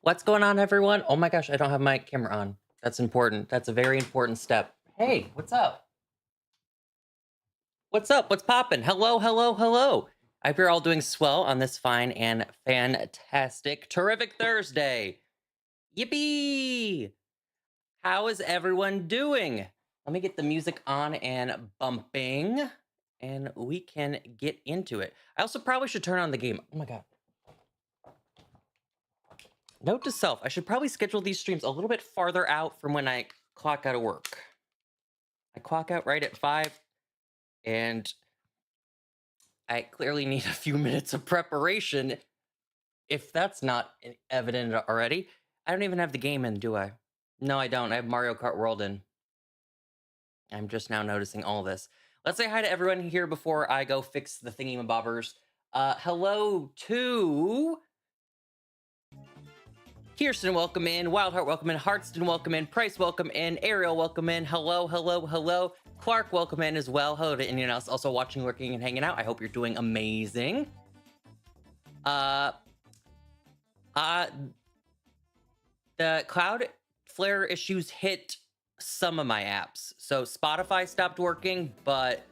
What's going on, everyone? Oh my gosh, I don't have my camera on. That's important. That's a very important step. Hey, what's up? What's up? What's poppin'? Hello, hello, hello. I hope you're all doing swell on this fine and fantastic, terrific Thursday. Yippee! How is everyone doing? Let me get the music on and bumping, and we can get into it. I also probably should turn on the game. Oh my god. Note to self, I should probably schedule these streams a little bit farther out from when I clock out of work. I clock out right at 5, and I clearly need a few minutes of preparation. If that's not evident already, I don't even have the game in, do I? No, I don't. I have Mario Kart World in. I'm just now noticing all this. Let's say hi to everyone here before I go fix the thingy-mabobbers. Hello to Kirsten, welcome in. Wildheart, welcome in. Heartston, welcome in. Price, welcome in. Ariel, welcome in. Hello, hello, hello. Clark, welcome in as well. Hello to anyone else also watching, lurking, and hanging out. I hope you're doing amazing. The Cloudflare issues hit some of my apps. So Spotify stopped working, but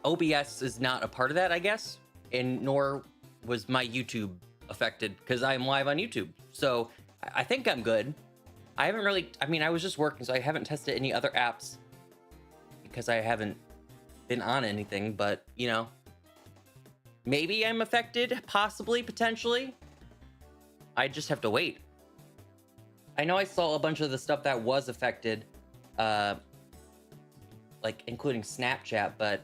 OBS is not a part of that, I guess. And nor was my YouTube affected because I'm live on YouTube. So I think I'm good. I haven't really, I mean, I was just working, so I haven't tested any other apps because I haven't been on anything, but you know, maybe I'm affected, possibly, potentially. I just have to wait. I know I saw a bunch of the stuff that was affected, like including Snapchat, but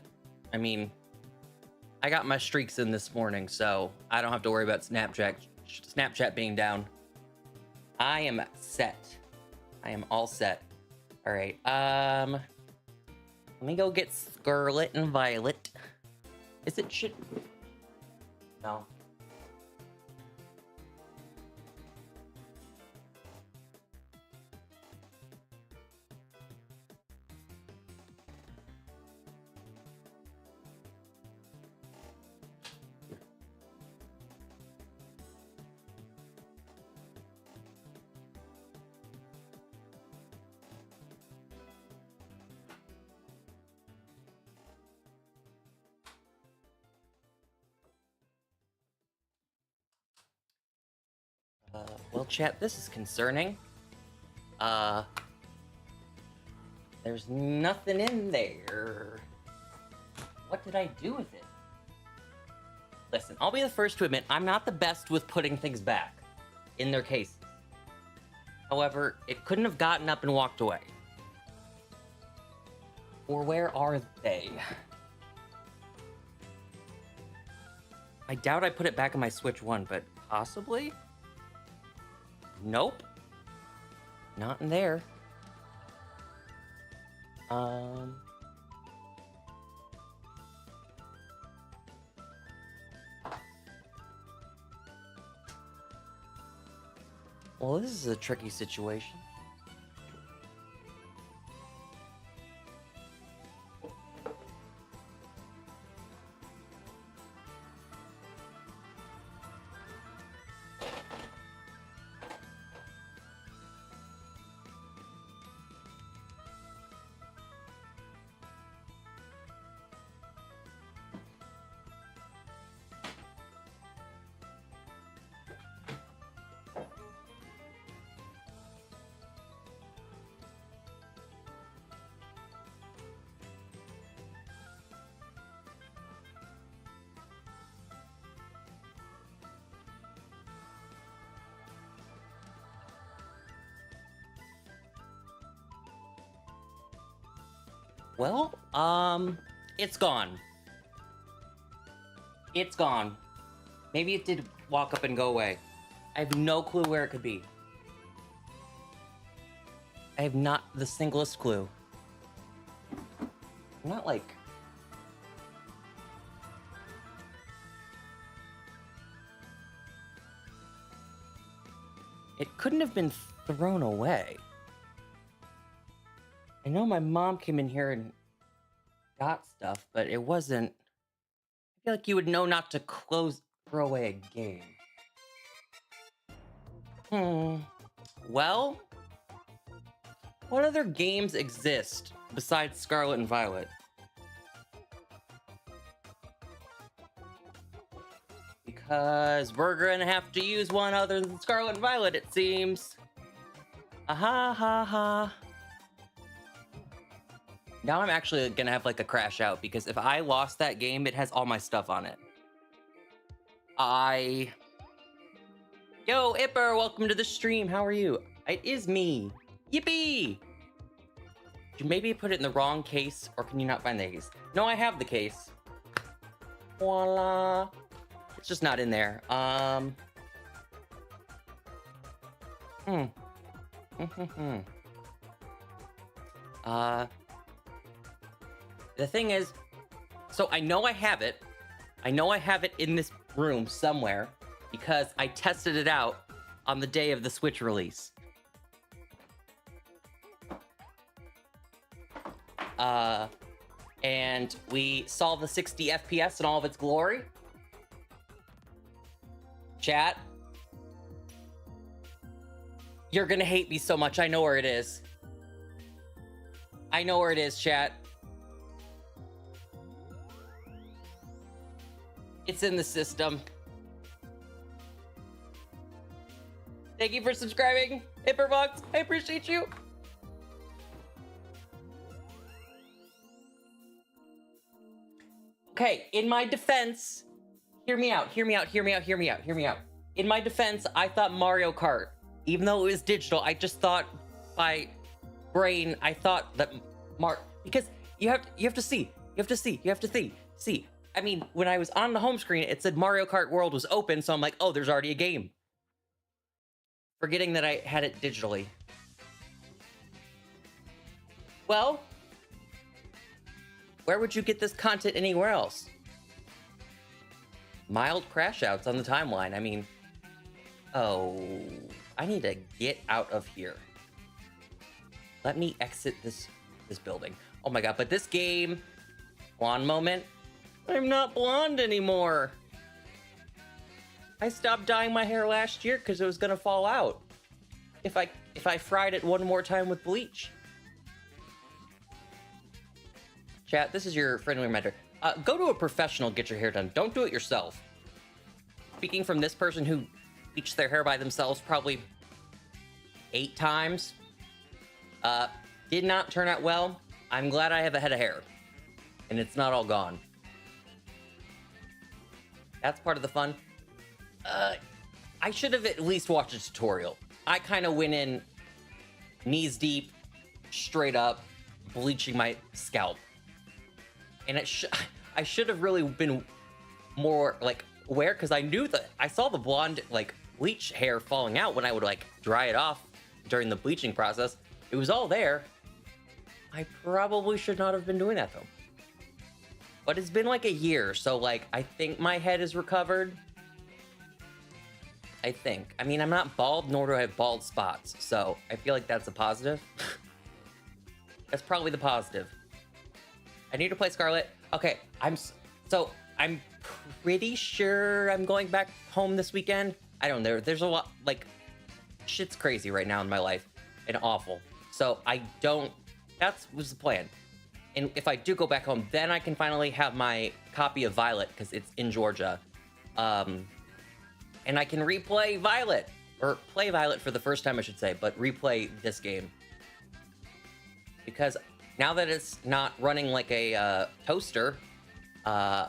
I mean, I got my streaks in this morning, so I don't have to worry about Snapchat being down. I am set. I am all set. All right. Let me go get Scarlet and Violet. Is it shit? No. Well, chat, this is concerning. There's nothing in there. What did I do with it? Listen, I'll be the first to admit I'm not the best with putting things back in their cases. However, it couldn't have gotten up and walked away. Or where are they? I doubt I put it back on my Switch 1, but possibly? Nope. Not in there. Well, this is a tricky situation. Well, it's gone. It's gone. Maybe it did walk up and go away. I have no clue where it could be. I have not the singlest clue. I'm not like... It couldn't have been thrown away. I know my mom came in here and got stuff, but it wasn't... I feel like you would know not to throw away a game. Well, what other games exist besides Scarlet and Violet? Because we're gonna have to use one other than Scarlet and Violet, it seems. Aha ha ha. Now I'm actually gonna have like a crash out because if I lost that game, it has all my stuff on it. Yo, Ipper, welcome to the stream. How are you? It is me. Yippee! Did you maybe put it in the wrong case, or can you not find the case? No, I have the case. Voila. It's just not in there. The thing is, so I know I have it. I know I have it in this room somewhere because I tested it out on the day of the Switch release. And we saw the 60 FPS in all of its glory. Chat, you're gonna hate me so much. I know where it is. I know where it is, chat. It's in the system. Thank you for subscribing, Hipperbox. I appreciate you. Okay, in my defense, hear me out. In my defense, I thought Mario Kart, even though it was digital, I just thought by brain, I thought that because you have to see. I mean, when I was on the home screen, it said Mario Kart World was open, so I'm like, oh, there's already a game. Forgetting that I had it digitally. Well, where would you get this content anywhere else? Mild crash outs on the timeline. I mean, oh, I need to get out of here. Let me exit this building. Oh my god, but this game, blonde moment, I'm not blonde anymore. I stopped dyeing my hair last year because it was gonna fall out if I fried it one more time with bleach. Chat, this is your friendly reminder. Go to a professional, get your hair done. Don't do it yourself. Speaking from this person who bleached their hair by themselves probably 8 times. Did not turn out well. I'm glad I have a head of hair. And it's not all gone. That's part of the fun. I should have at least watched a tutorial. I kind of went in knees deep, straight up, bleaching my scalp. And I should have really been more like aware because I knew that I saw the blonde like bleach hair falling out when I would like dry it off during the bleaching process. It was all there. I probably should not have been doing that though. But it's been like a year, so like I think my head is recovered. I think. I mean, I'm not bald, nor do I have bald spots, so I feel like that's a positive. That's probably the positive. I need to play Scarlet. Okay, I'm pretty sure I'm going back home this weekend. I don't know. There's a lot, like, shit's crazy right now in my life and awful. So that was the plan. And if I do go back home, then I can finally have my copy of Violet because it's in Georgia. And I can replay Violet, or play Violet for the first time, I should say, but replay this game. Because now that it's not running like a toaster, I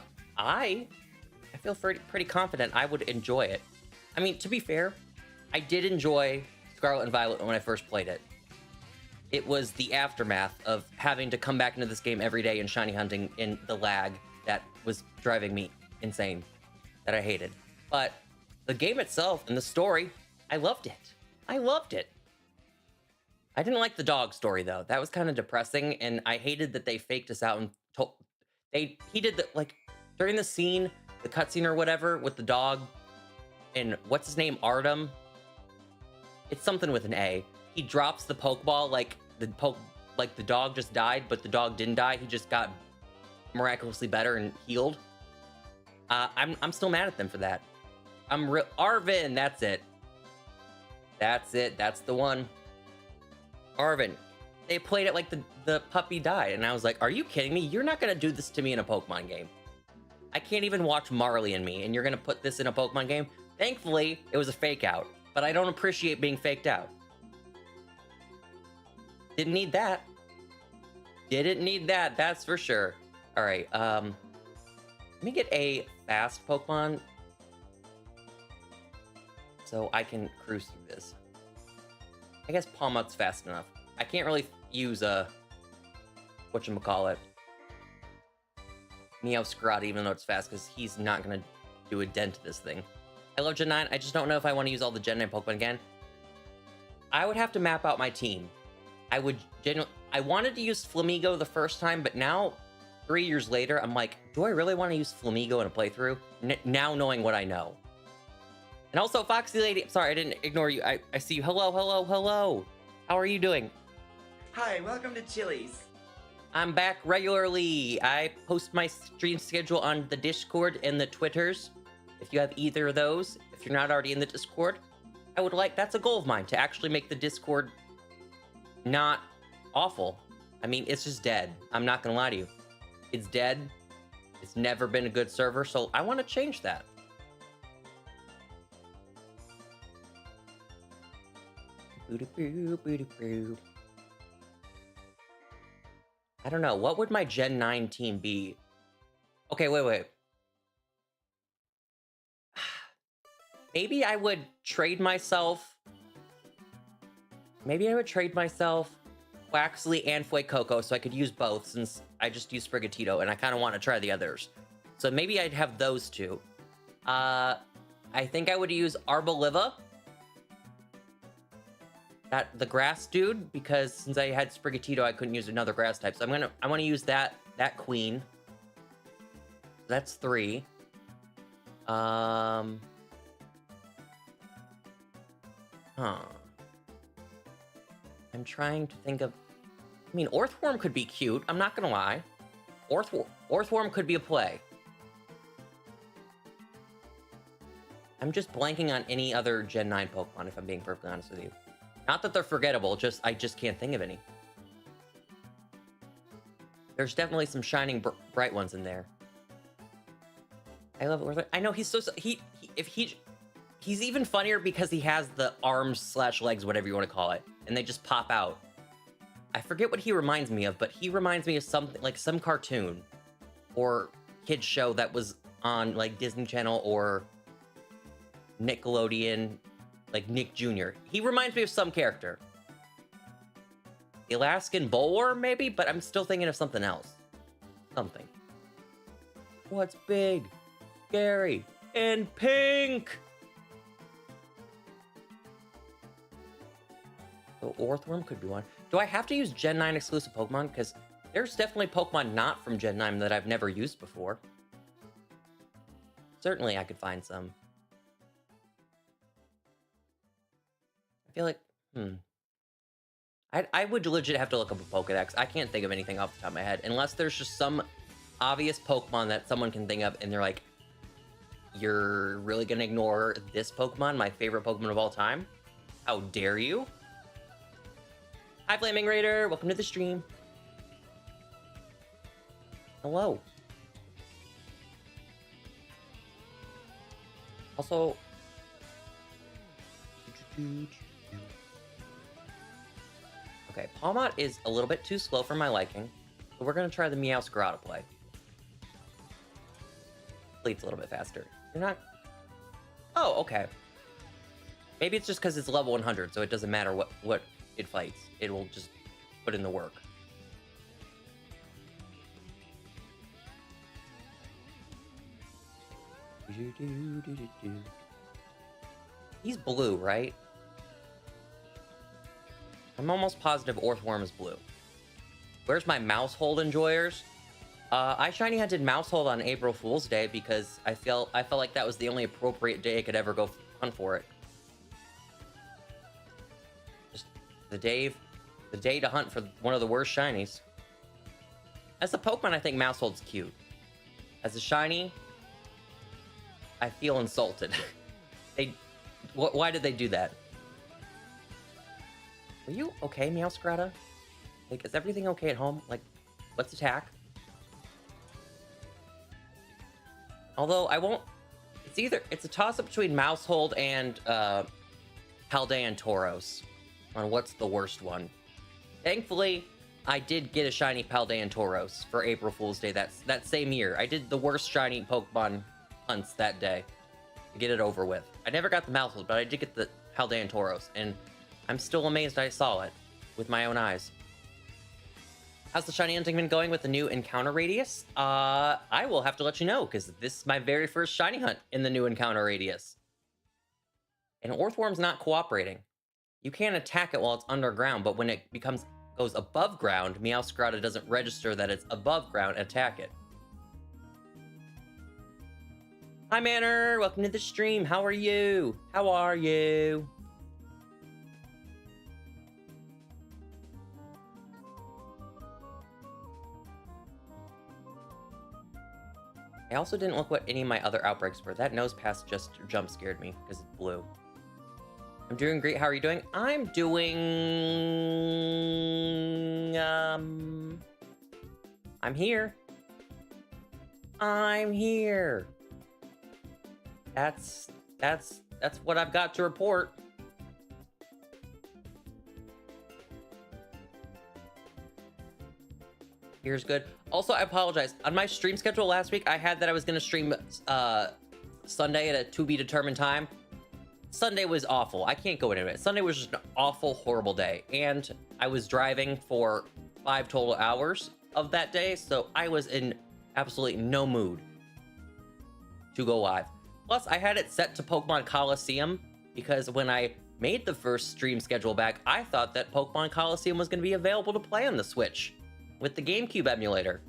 feel pretty confident I would enjoy it. I mean, to be fair, I did enjoy Scarlet and Violet when I first played it. it was the aftermath of having to come back into this game every day and shiny hunting in the lag that was driving me insane, that I hated. But the game itself and the story, I loved it. I loved it. I didn't like the dog story though. That was kind of depressing, and I hated that they faked us out and told he did the, like, during the scene, the cutscene or whatever with the dog and what's his name, Artem. It's something with an A. He drops the Pokeball like the dog just died, but the dog didn't die. He just got miraculously better and healed. I'm still mad at them for that. Arvin, that's it. That's it. That's the one. Arvin. They played it like the puppy died, and I was like, are you kidding me? You're not gonna do this to me in a Pokemon game. I can't even watch Marley and Me, and you're gonna put this in a Pokemon game? Thankfully, it was a fake out, but I don't appreciate being faked out. Didn't need that. Didn't need that, that's for sure. All right, let me get a fast Pokemon so I can cruise through this. I guess Palmut's fast enough. I can't really use whatchamacallit, Meowscarlet, even though it's fast, because he's not gonna do a dent to this thing. I love Gen 9, I just don't know if I want to use all the Gen 9 Pokemon again. I would have to map out my team. I wanted to use Flamigo the first time, but now, 3 years later, I'm like, do I really want to use Flamigo in a playthrough? Now knowing what I know. And also, Foxy Lady, sorry, I didn't ignore you. I see you. Hello, hello, hello. How are you doing? Hi, welcome to Chili's. I'm back regularly. I post my stream schedule on the Discord and the Twitters. If you have either of those, if you're not already in the Discord, that's a goal of mine, to actually make the Discord not awful. I mean, it's just dead. I'm not gonna lie to you. It's dead. It's never been a good server, so I want to change that. I don't know. What would my Gen 9 team be? Okay, wait. Maybe I would trade myself. Waxley and Fuecoco, so I could use both, since I just used Sprigatito, and I kind of want to try the others. So maybe I'd have those two. I think I would use Arboliva. The grass dude, because since I had Sprigatito, I couldn't use another grass type. So I want to use that queen. That's 3. I'm trying to think of... I mean, Orthworm could be cute. I'm not gonna lie. Orthworm could be a play. I'm just blanking on any other Gen 9 Pokemon, if I'm being perfectly honest with you. Not that they're forgettable, I just can't think of any. There's definitely some shining bright ones in there. I love Orthworm. I know, he's so... He's even funnier because he has the arms/legs, whatever you want to call it, and they just pop out. I forget what he reminds me of, but he reminds me of something like some cartoon or kid show that was on like Disney Channel or Nickelodeon, like Nick Jr. He reminds me of some character. The Alaskan Bullworm, maybe, but I'm still thinking of something else. Something. What's big, scary, and pink? So Orthworm could be one. Do I have to use Gen 9 exclusive Pokemon? Because there's definitely Pokemon not from Gen 9 that I've never used before. Certainly I could find some. I feel like, I would legit have to look up a Pokedex. I can't think of anything off the top of my head. Unless there's just some obvious Pokemon that someone can think of and they're like, you're really gonna ignore this Pokemon, my favorite Pokemon of all time? How dare you? Hi, Flaming Raider. Welcome to the stream. Hello. Also... Okay, Palmot is a little bit too slow for my liking, so we're going to try the Meowscarlet play. Hopefully it's a little bit faster. You're not... Oh, okay. Maybe it's just because it's level 100, so it doesn't matter what it fights. It will just put in the work. He's blue, right? I'm almost positive Orthworm is blue. Where's my Mousehold enjoyers? I shiny hunted Mousehold on April Fool's Day because I felt like that was the only appropriate day I could ever go hunt for it. Just the day to hunt for one of the worst shinies. As a Pokemon, I think Mousehold's cute. As a shiny, I feel insulted. Why did they do that? Are you okay, Meowscarada? Like, is everything okay at home? Like, let's attack. Although, I won't... It's a toss-up between Mousehold and, Paldean Tauros on what's the worst one. Thankfully, I did get a shiny Paldean Tauros for April Fool's Day that same year. I did the worst shiny Pokemon hunts that day to get it over with. I never got the Mousehold, but I did get the Paldean Tauros, and I'm still amazed I saw it with my own eyes. How's the shiny hunting been going with the new encounter radius? I will have to let you know, because this is my very first shiny hunt in the new encounter radius. And Orthworm's not cooperating. You can't attack it while it's underground, but when it goes above ground, Meowscarada doesn't register that it's above ground and attack it. Hi Manor, welcome to the stream. How are you? How are you? I also didn't look what any of my other outbreaks were. That nose pass just jump scared me because it's blue. I'm doing great. How are you doing? I'm doing... I'm here. I'm here. That's what I've got to report. Here's good. Also, I apologize. On my stream schedule last week, I had that I was going to stream Sunday at a to-be-determined time. Sunday was awful. I can't go into it. Sunday was just an awful, horrible day. And I was driving for 5 total hours of that day, so I was in absolutely no mood to go live. Plus, I had it set to Pokemon Coliseum because when I made the first stream schedule back, I thought that Pokemon Coliseum was going to be available to play on the Switch with the GameCube emulator.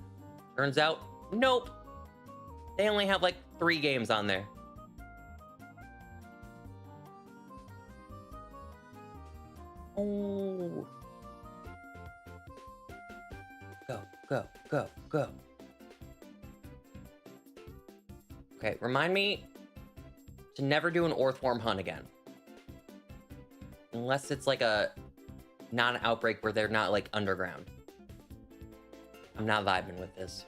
Turns out, nope. They only have like 3 games on there. Oh. Go, go, go, go. Okay, remind me to never do an Orthworm hunt again. Unless it's like a non-outbreak where they're not like underground. I'm not vibing with this.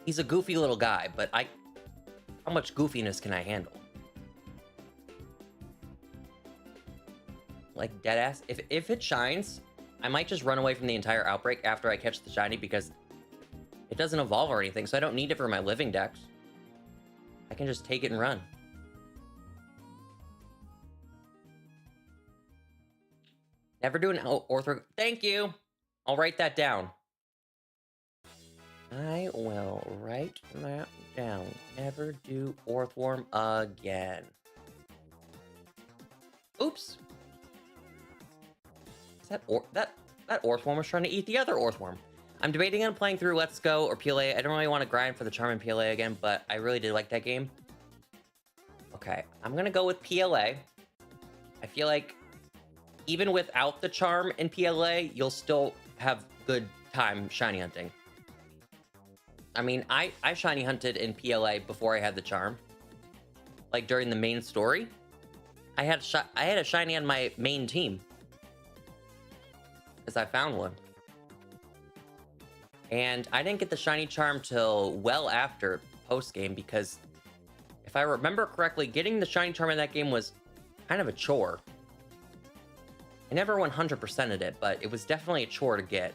He's a goofy little guy, but how much goofiness can I handle? Like deadass. If it shines, I might just run away from the entire outbreak after I catch the shiny because it doesn't evolve or anything, so I don't need it for my living dex. I can just take it and run. Never do an ortho. Thank you. I'll write that down. I will write that down. Never do Orthworm again. Oops. Is that Orthworm was trying to eat the other Orthworm. I'm debating on playing through Let's Go or PLA. I don't really want to grind for the charm in PLA again, but I really did like that game. Okay, I'm gonna go with PLA. I feel like even without the charm in PLA, you'll still have good time shiny hunting. I mean, I shiny hunted in PLA before I had the charm. Like during the main story, I had a shiny on my main team because I found one. And I didn't get the shiny charm till well after post-game because if I remember correctly, getting the shiny charm in that game was kind of a chore. I never 100%ed it, but it was definitely a chore to get.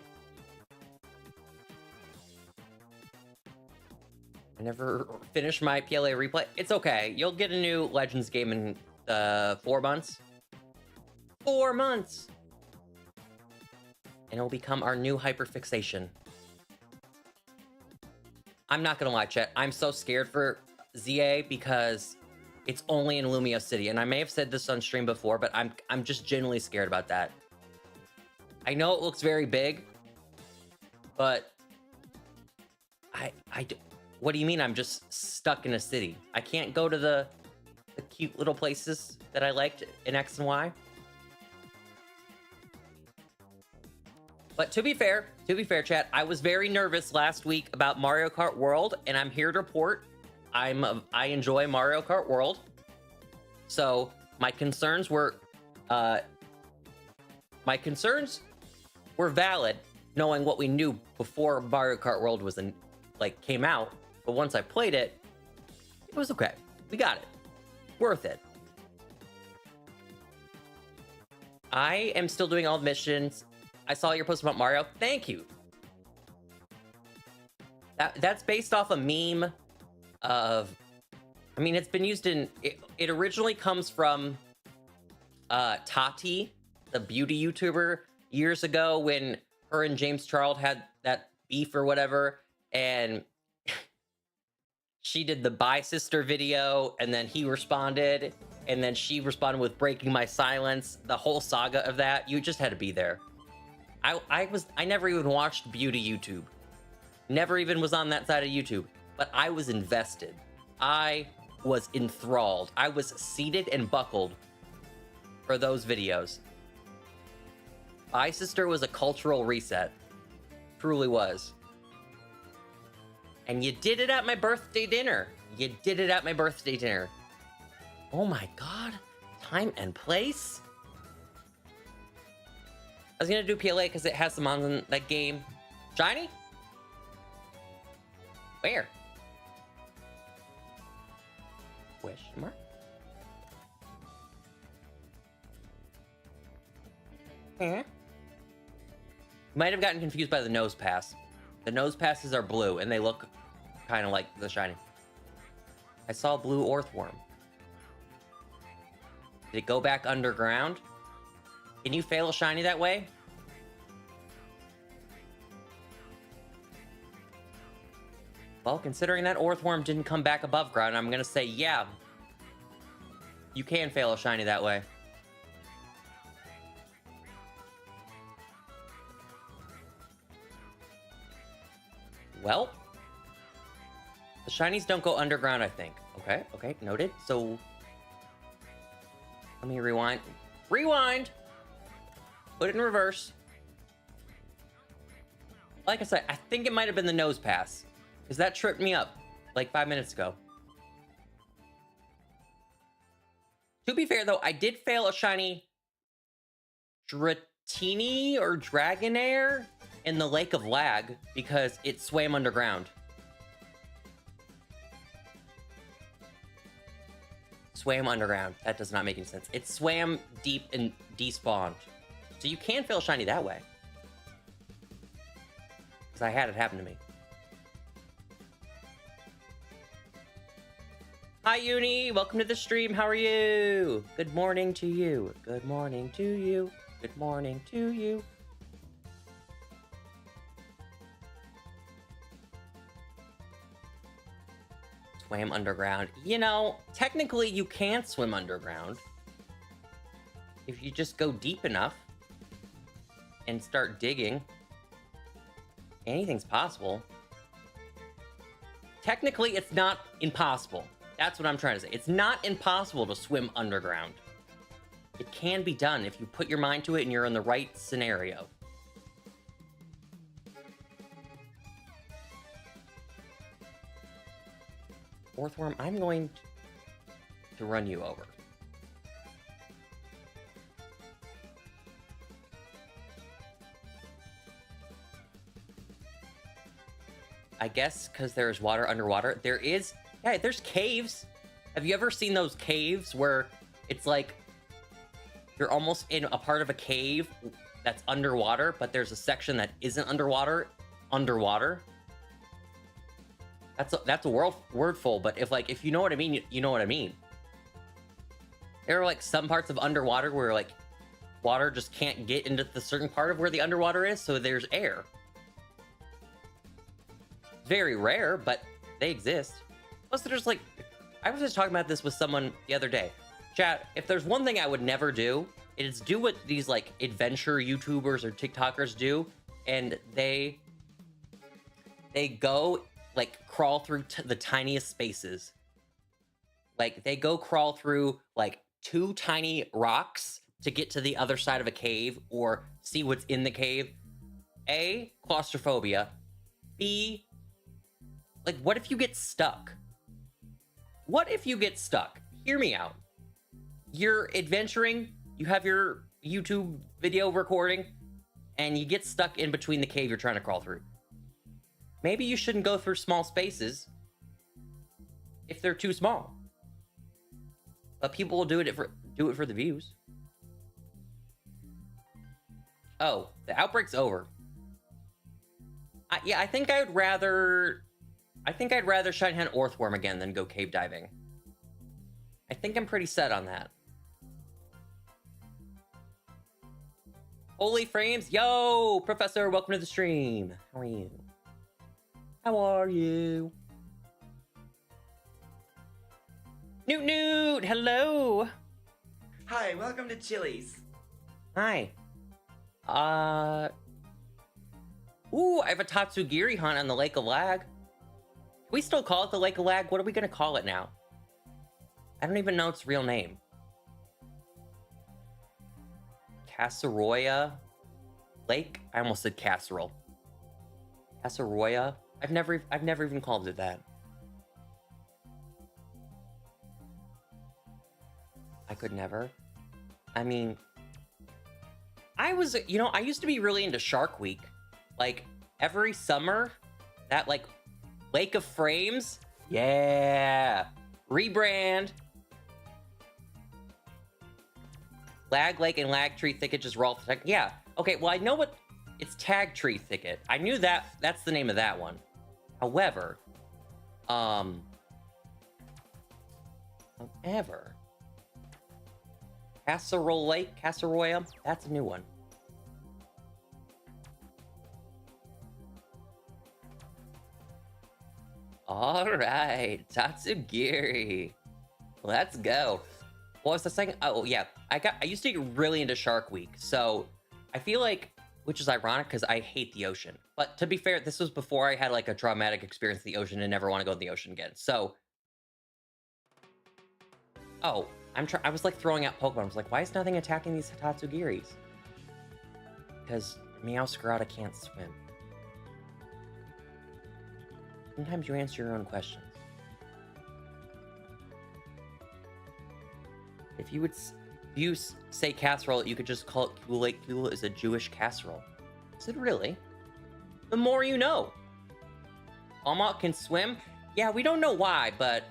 I never finished my PLA replay. It's okay. You'll get a new Legends game in 4 months. 4 months! And it'll become our new hyperfixation. I'm not gonna lie, chat. I'm so scared for ZA because it's only in Lumia City. And I may have said this on stream before, but I'm just genuinely scared about that. I know it looks very big, but what do you mean I'm just stuck in a city? I can't go to the cute little places that I liked in X and Y? But to be fair, chat, I was very nervous last week about Mario Kart World, and I'm here to report I enjoy Mario Kart World. So my concerns were valid, knowing what we knew before Mario Kart World was came out. But once I played it, it was okay. We got it. Worth it. I am still doing all the missions. I saw your post about Mario. Thank you. That's based off a meme of... I mean, it's been used in... It originally comes from Tati, the beauty YouTuber, years ago when her and James Charles had that beef or whatever, and she did the Bye Sister video, and then he responded, and then she responded with Breaking My Silence, the whole saga of that. You just had to be there. I never even watched beauty YouTube. Never even was on that side of YouTube, but I was invested. I was enthralled. I was seated and buckled for those videos. Bye Sister was a cultural reset. Truly was. And you did it at my birthday dinner. You did it at my birthday dinner. Oh my god. Time and place? I was gonna do PLA because it has some mods in that game. Shiny? Where? Question mark? Hmm? Might have gotten confused by the nose pass. The nose passes are blue and they look kind of like the shiny. I saw a blue Orthworm. Did it go back underground? Can you fail a shiny that way? Well, considering that Orthworm didn't come back above ground, I'm gonna say, yeah. You can fail a shiny that way. Well, the shinies don't go underground, I think. Okay, noted. So, let me rewind. Rewind! Put it in reverse. Like I said, I think it might have been the nose pass, because that tripped me up like 5 minutes ago. To be fair, though, I did fail a shiny Dratini or Dragonair in the Lake of Lag because it swam underground. Swam underground. That does not make any sense. It swam deep and despawned. So you can fail shiny that way. Because I had it happen to me. Hi, Uni. Welcome to the stream. How are you? Good morning to you. Good morning to you. Good morning to you. Swam underground. You know, technically you can swim underground. If you just go deep enough and start digging. Anything's possible. Technically, it's not impossible. That's what I'm trying to say. It's not impossible to swim underground. It can be done if you put your mind to it and you're in the right scenario. Orthworm, I'm going to run you over. I guess because there's water underwater. There is... Yeah, there's caves. Have you ever seen those caves where it's like you're almost in a part of a cave that's underwater, but there's a section that isn't underwater? That's a word full, but if you know what I mean, you know what I mean. There are like some parts of underwater where like water just can't get into the certain part of where the underwater is, so there's air. Very rare, but they exist. Plus, there's like, I was just talking about this with someone the other day. Chat, if there's one thing I would never do, it's do what these like adventure YouTubers or TikTokers do, and they go like crawl through the tiniest spaces. Like they go crawl through like 2 tiny rocks to get to the other side of a cave or see what's in the cave. A, claustrophobia. B, like what if you get stuck? What if you get stuck? Hear me out. You're adventuring, you have your YouTube video recording, and you get stuck in between the cave you're trying to crawl through. Maybe you shouldn't go through small spaces if they're too small. But people will do it for the views. Oh, the outbreak's over. Yeah, I think I'd rather shine hand Orthworm again than go cave diving. I think I'm pretty set on that. Holy frames, yo, Professor, welcome to the stream. How are you? How are you? Newt Newt, hello. Hi, welcome to Chili's. Hi. Ooh, I have a Tatsugiri hunt on the Lake of Lag. Can we still call it the Lake of Lag? What are we gonna call it now? I don't even know its real name. Casseroya Lake? I almost said casserole. Casseroya? I've never even called it that. I could never. I mean, I used to be really into Shark Week. Like, every summer, that, like, Lake of Frames, yeah, rebrand. Lag Lake and Lag Tree Thicket just roll. Yeah, okay, well, I know what, it's Tag Tree Thicket. I knew that's the name of that one. However, Casserole Lake, Casseroya, that's a new one. All right, Tatsugiri. Let's go. What was the second? Oh, yeah. I used to get really into Shark Week, so I feel like, which is ironic because I hate the ocean. But to be fair, this was before I had like a traumatic experience in the ocean and never want to go in the ocean again. So, oh, I was like throwing out Pokemon. I was like, why is nothing attacking these Tatsugiris? Because Meowscarada can't swim. Sometimes you answer your own questions. If you say casserole, you could just call it Kulak. Kula is a Jewish casserole. Is it really? The more you know. Almont can swim? Yeah, we don't know why, but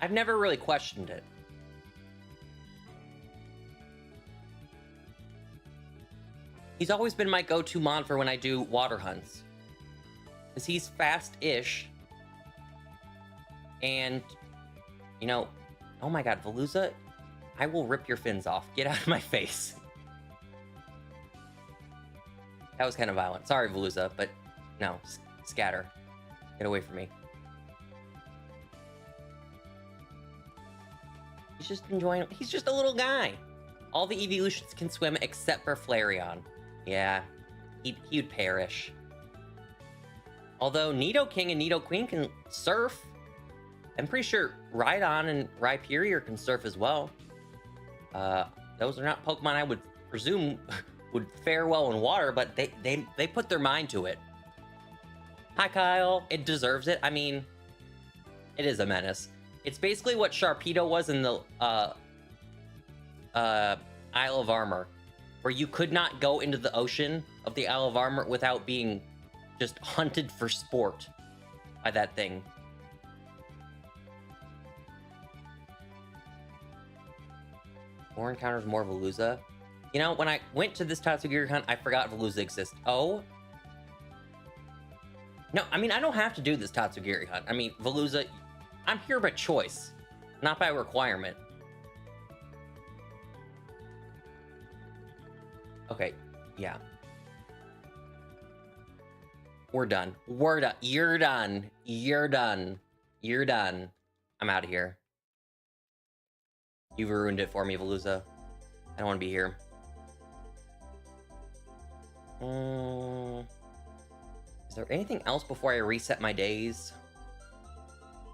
I've never really questioned it. He's always been my go-to mon for when I do water hunts. Because he's fast-ish. And, you know, oh my god, Veluza, I will rip your fins off. Get out of my face. That was kind of violent. Sorry, Veluza, but no, scatter. Get away from me. He's just enjoying, he's just a little guy. All the evolutions can swim except for Flareon. Yeah, he'd perish. Although Nidoking and Nidoqueen can surf. I'm pretty sure Rhydon and Rhyperior can surf as well. Those are not Pokemon I would presume would fare well in water, but they put their mind to it. Hi, Kyle. It deserves it. I mean, it is a menace. It's basically what Sharpedo was in the Isle of Armor, where you could not go into the ocean of the Isle of Armor without being just hunted for sport by that thing. More encounters, more Veluza. You know, when I went to this Tatsugiri hunt, I forgot Veluza exists. Oh. No, I mean, I don't have to do this Tatsugiri hunt. I mean, Veluza, I'm here by choice, not by requirement. Okay, yeah. We're done. We're done. You're done. You're done. You're done. I'm out of here. You've ruined it for me, Veluza. I don't want to be here. Is there anything else before I reset my days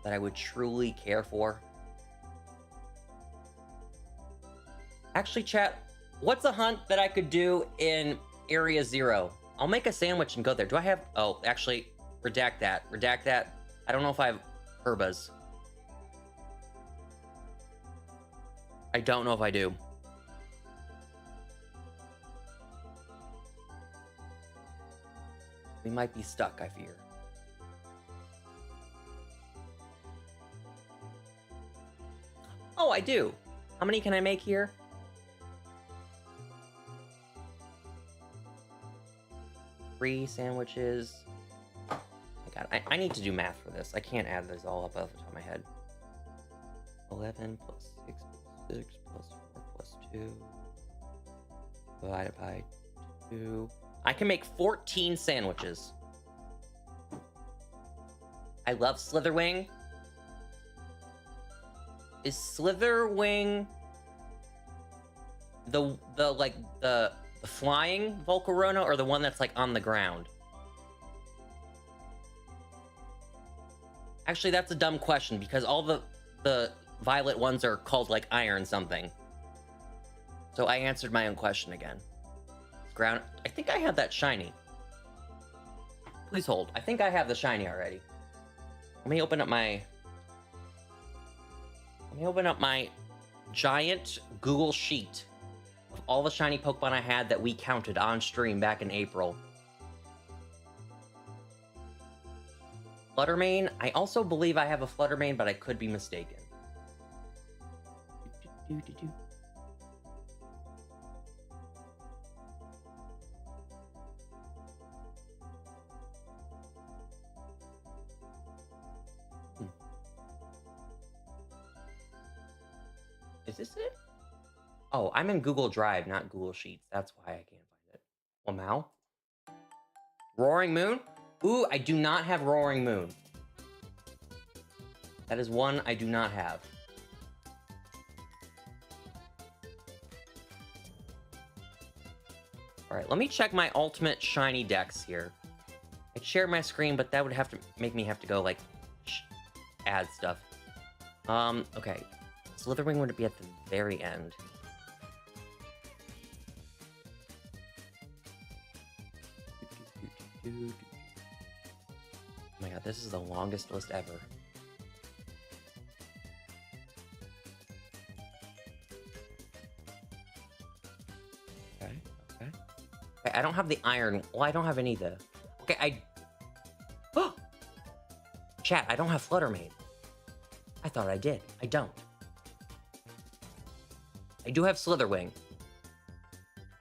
that I would truly care for? Actually, chat, what's a hunt that I could do in Area 0? I'll make a sandwich and go there. Do I have... Oh, actually, redact that. Redact that. I don't know if I have herbas. I don't know if I do. We might be stuck, I fear. Oh, I do. How many can I make here? 3 sandwiches. Oh my god, I need to do math for this. I can't add this all up off the top of my head. 11 plus 6 plus 6 plus 4 plus 2 divided by 2. I can make 14 sandwiches. I love Slitherwing. Is Slitherwing the flying Volcarona or the one that's like on the ground? Actually, that's a dumb question because all the violet ones are called like iron something. So I answered my own question again. Ground. I think I have that shiny. Please hold. I think I have the shiny already. Let me open up my giant Google sheet of all the shiny Pokemon I had that we counted on stream back in April. Fluttermane. I also believe I have a Fluttermane, but I could be mistaken. Is this it? Oh, I'm in Google Drive, not Google Sheets. That's why I can't find it. Wow. Roaring Moon? Ooh, I do not have Roaring Moon. That is one I do not have. Alright, let me check my ultimate shiny decks here. I'd share my screen, but that would have to make me have to go, like, add stuff. Okay. Slitherwing would be at the very end. Oh my god, this is the longest list ever. Okay. Okay, I don't have the iron. Well, I don't have any of the... Okay, Oh! Chat, I don't have Fluttermane. I thought I did. I don't. I do have Slitherwing.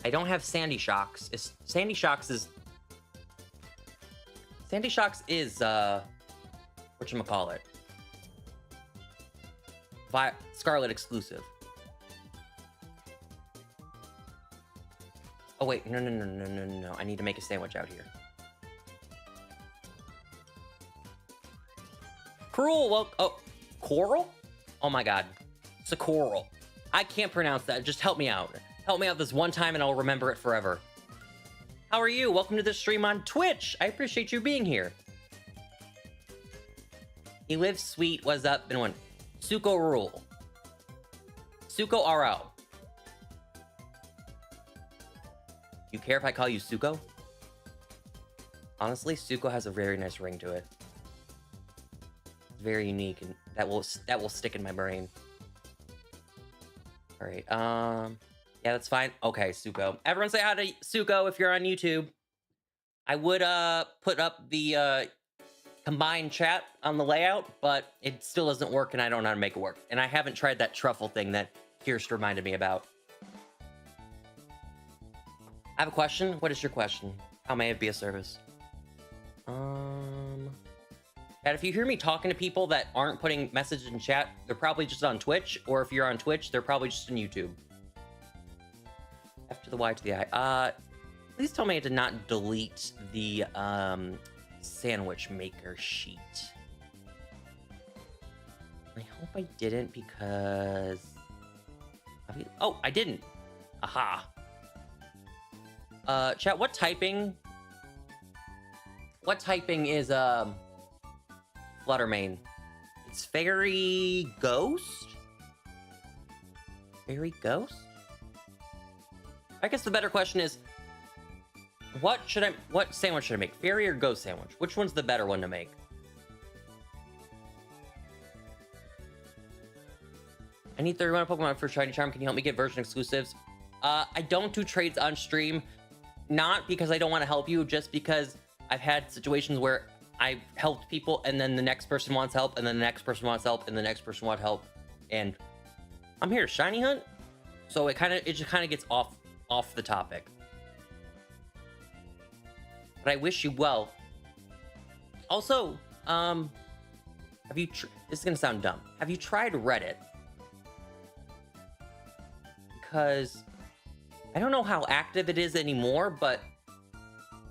I don't have Sandy Shocks. Sandy Shocks is, whatchamacallit? Scarlet exclusive. Oh wait, no. I need to make a sandwich out here. Cruel, well, oh, Coral? Oh my god. It's a coral. I can't pronounce that. Just help me out. Help me out this one time and I'll remember it forever. How are you? Welcome to the stream on Twitch. I appreciate you being here. He lives sweet. What's up? Been one. Suko Rule. Suko RL. You care if I call you Suko? Honestly, Suko has a very nice ring to it. It's very unique and that will stick in my brain. All right, yeah, that's fine. Okay, Suko. Everyone say hi to Suko if you're on YouTube. I would put up the combined chat on the layout, but it still doesn't work and I don't know how to make it work. And I haven't tried that truffle thing that Kirst reminded me about. I have a question. What is your question? How may it be a service? And if you hear me talking to people that aren't putting messages in chat, they're probably just on Twitch, or if you're on Twitch, they're probably just on YouTube. F to the Y to the I. Please tell me I did not delete the sandwich maker sheet. I hope I didn't because... Oh, I didn't. Aha. Chat, what typing is Fluttermane? It's Fairy Ghost? Fairy Ghost? I guess the better question is, what sandwich should I make? Fairy or Ghost sandwich? Which one's the better one to make? I need 31 Pokemon for Shiny Charm. Can you help me get version exclusives? I don't do trades on stream. Not because I don't want to help you, just because I've had situations where I've helped people and then the next person wants help and then the next person wants help and the next person wants help. And I'm here to shiny hunt. So it just kind of gets off the topic. But I wish you well. Also, this is gonna sound dumb. Have you tried Reddit? Because I don't know how active it is anymore, but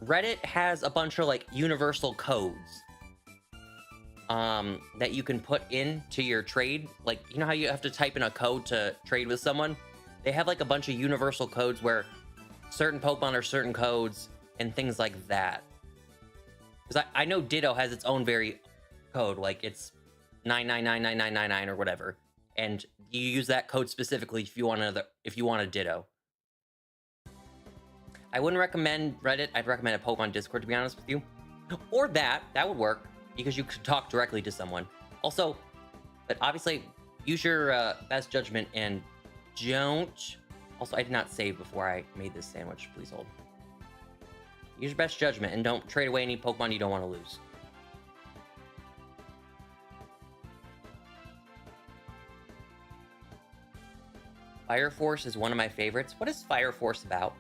Reddit has a bunch of like universal codes that you can put into your trade. Like, you know how you have to type in a code to trade with someone? They have like a bunch of universal codes where certain Pokemon are certain codes and things like that. Because I know Ditto has its own very code, like it's 9999999 or whatever, and you use that code specifically if you want a Ditto. I wouldn't recommend Reddit. I'd recommend a Pokemon Discord, to be honest with you, or that would work because you could talk directly to someone. Also, but obviously, use your best judgment and don't. Also, I did not save before I made this sandwich. Please hold. Use your best judgment and don't trade away any Pokemon you don't want to lose. Fire Force is one of my favorites. What is Fire Force about?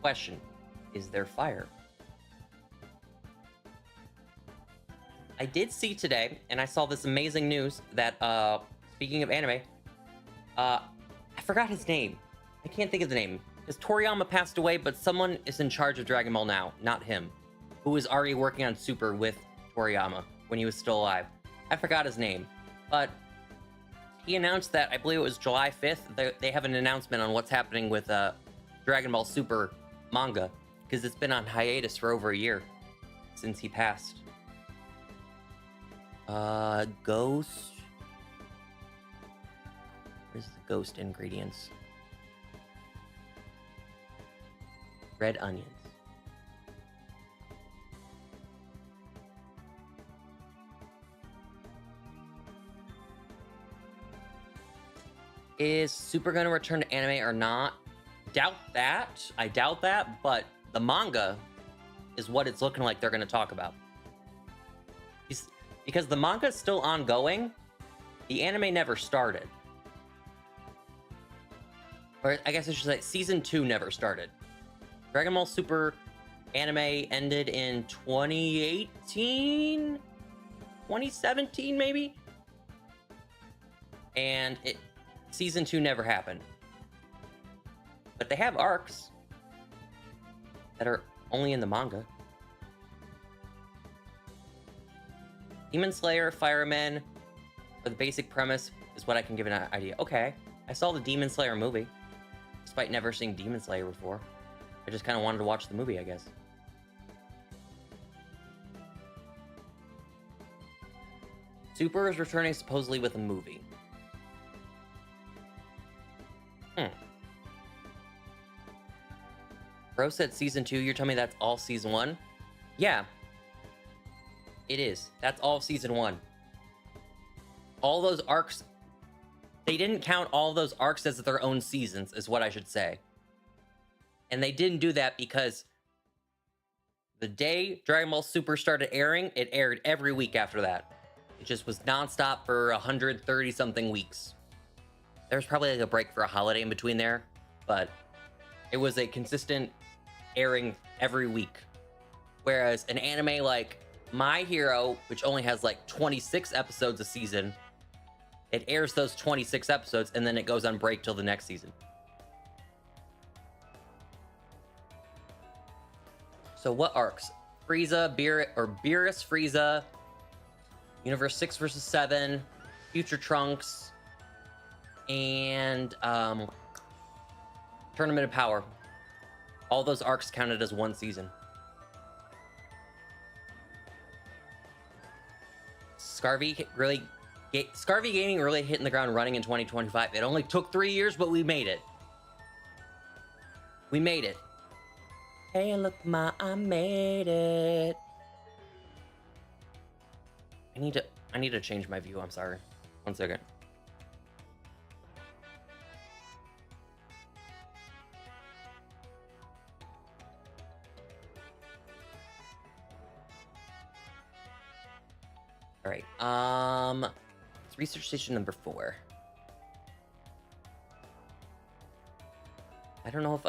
Question: is there fire? I did see today, and I saw this amazing news that, speaking of anime, I forgot his name. I can't think of the name. Because Toriyama passed away, but someone is in charge of Dragon Ball now, not him, who was already working on Super with Toriyama when he was still alive. I forgot his name, but he announced that, I believe it was July 5th, they have an announcement on what's happening with Dragon Ball Super manga, because it's been on hiatus for over a year since he passed. Ghost? Where's the ghost ingredients? Red onions. Is Super gonna return to anime or not? Doubt that. I doubt that, but the manga is what it's looking like they're gonna talk about. Because the manga is still ongoing, the anime never started. Or I guess I should say season 2 never started. Dragon Ball Super anime ended in 2018? 2017 maybe? And season 2 never happened. But they have arcs that are only in the manga. Demon Slayer, Fireman, for the basic premise is what I can give an idea. Okay, I saw the Demon Slayer movie, despite never seeing Demon Slayer before. I just kind of wanted to watch the movie, I guess. Super is returning supposedly with a movie. Bro said season 2, you're telling me that's all season 1? Yeah. It is. That's all season 1. All those arcs, they didn't count all those arcs as their own seasons, is what I should say. And they didn't do that because the day Dragon Ball Super started airing, it aired every week after that. It just was nonstop for 130 something weeks. There's probably like a break for a holiday in between there, but it was a consistent airing every week. Whereas an anime like My Hero, which only has like 26 episodes a season, it airs those 26 episodes and then it goes on break till the next season. So what arcs? Frieza, Beerus, Frieza, Universe 6 versus 7, Future Trunks, and Tournament of Power. All those arcs counted as one season. Scarvy Gaming really hitting the ground running in 2025. It only took 3 years, but we made it. We made it. Hey, look, ma, I made it. I need to change my view. I'm sorry. 1 second. All right. It's research station number 4. I don't know if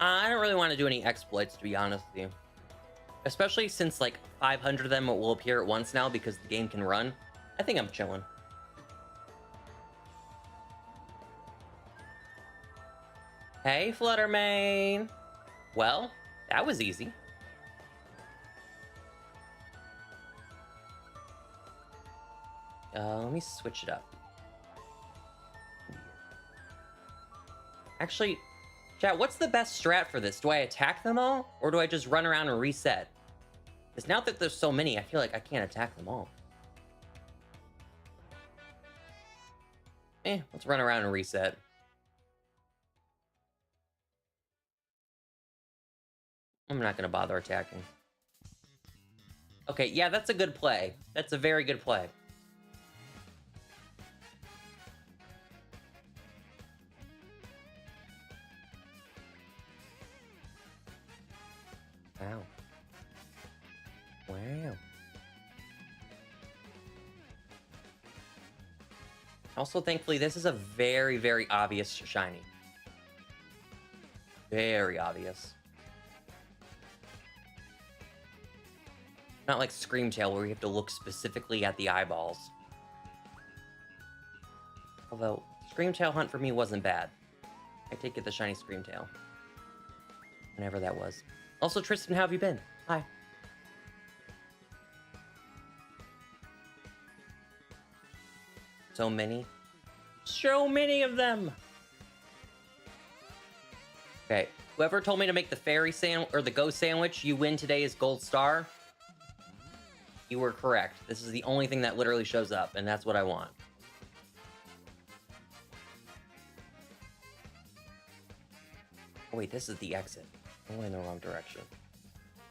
I don't really want to do any exploits, to be honest with you. Especially since like 500 of them will appear at once now because the game can run. I think I'm chilling. Hey, Fluttermane. Well, that was easy. Let me switch it up. Actually, chat, what's the best strat for this? Do I attack them all? Or do I just run around and reset? Because now that there's so many, I feel like I can't attack them all. Let's run around and reset. I'm not going to bother attacking. Okay, yeah, that's a good play. That's a very good play. Wow. Wow. Also, thankfully, this is a very, very obvious shiny. Very obvious. Not like Screamtail, where you have to look specifically at the eyeballs. Although, Screamtail hunt for me wasn't bad. I did get the shiny Screamtail. Whenever that was. Also, Tristan, how have you been? Hi. So many. So many of them! Okay, whoever told me to make the fairy sandwich, or the ghost sandwich, you win today is gold star. You were correct. This is the only thing that literally shows up, and that's what I want. Oh wait, this is the exit. I'm going in the wrong direction.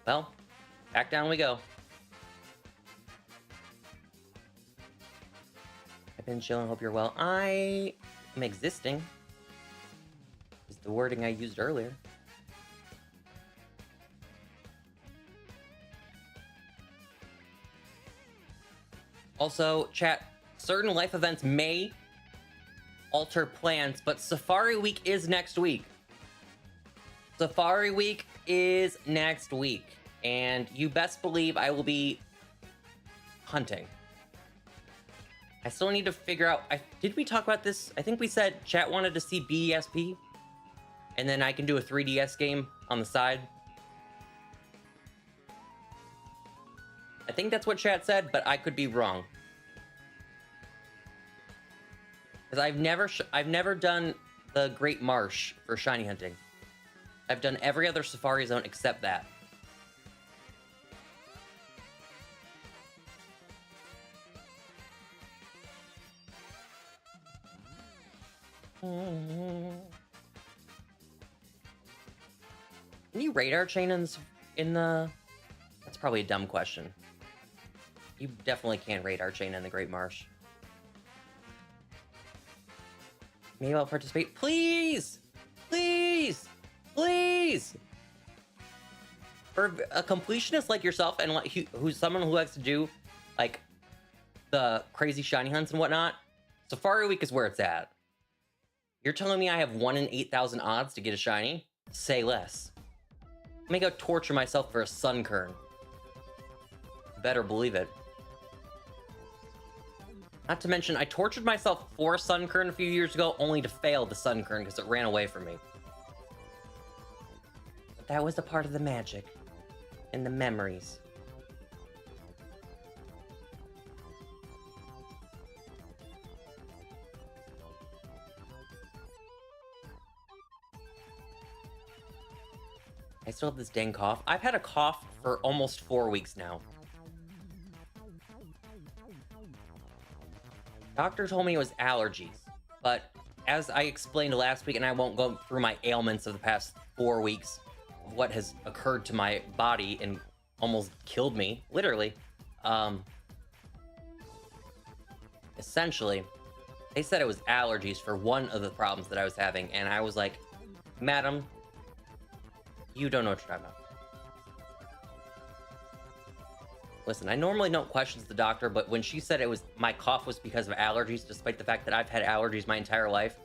Well, back down we go. I've been chilling, hope you're well. I am existing. Is the wording I used earlier. Also, chat, certain life events may alter plans, but Safari Week is next week. Safari Week is next week, and you best believe I will be hunting. I still need to figure out, did we talk about this? I think we said chat wanted to see BESP, and then I can do a 3DS game on the side. I think that's what chat said, but I could be wrong. Because I've never done the Great Marsh for shiny hunting. I've done every other Safari Zone except that. Can you radar chain in the... That's probably a dumb question. You definitely can't radar chain in the Great Marsh. Maybe I'll participate. Please! Please! Please! For a completionist like yourself, and who's someone who likes to do like the crazy shiny hunts and whatnot, Safari Week is where it's at. You're telling me I have 1 in 8,000 odds to get a shiny? Say less. I'm gonna go torture myself for a Sunkern. Better believe it. Not to mention, I tortured myself for a Sunkern a few years ago, only to fail the Sunkern because it ran away from me. But that was a part of the magic. And the memories. I still have this dang cough. I've had a cough for almost 4 weeks now. Doctor told me it was allergies, but as I explained last week, and I won't go through my ailments of the past 4 weeks, of what has occurred to my body and almost killed me, literally. Essentially, they said it was allergies for one of the problems that I was having, and I was like, Madam, you don't know what you're talking about. Listen, I normally don't question the doctor, but when she said my cough was because of allergies, despite the fact that I've had allergies my entire life,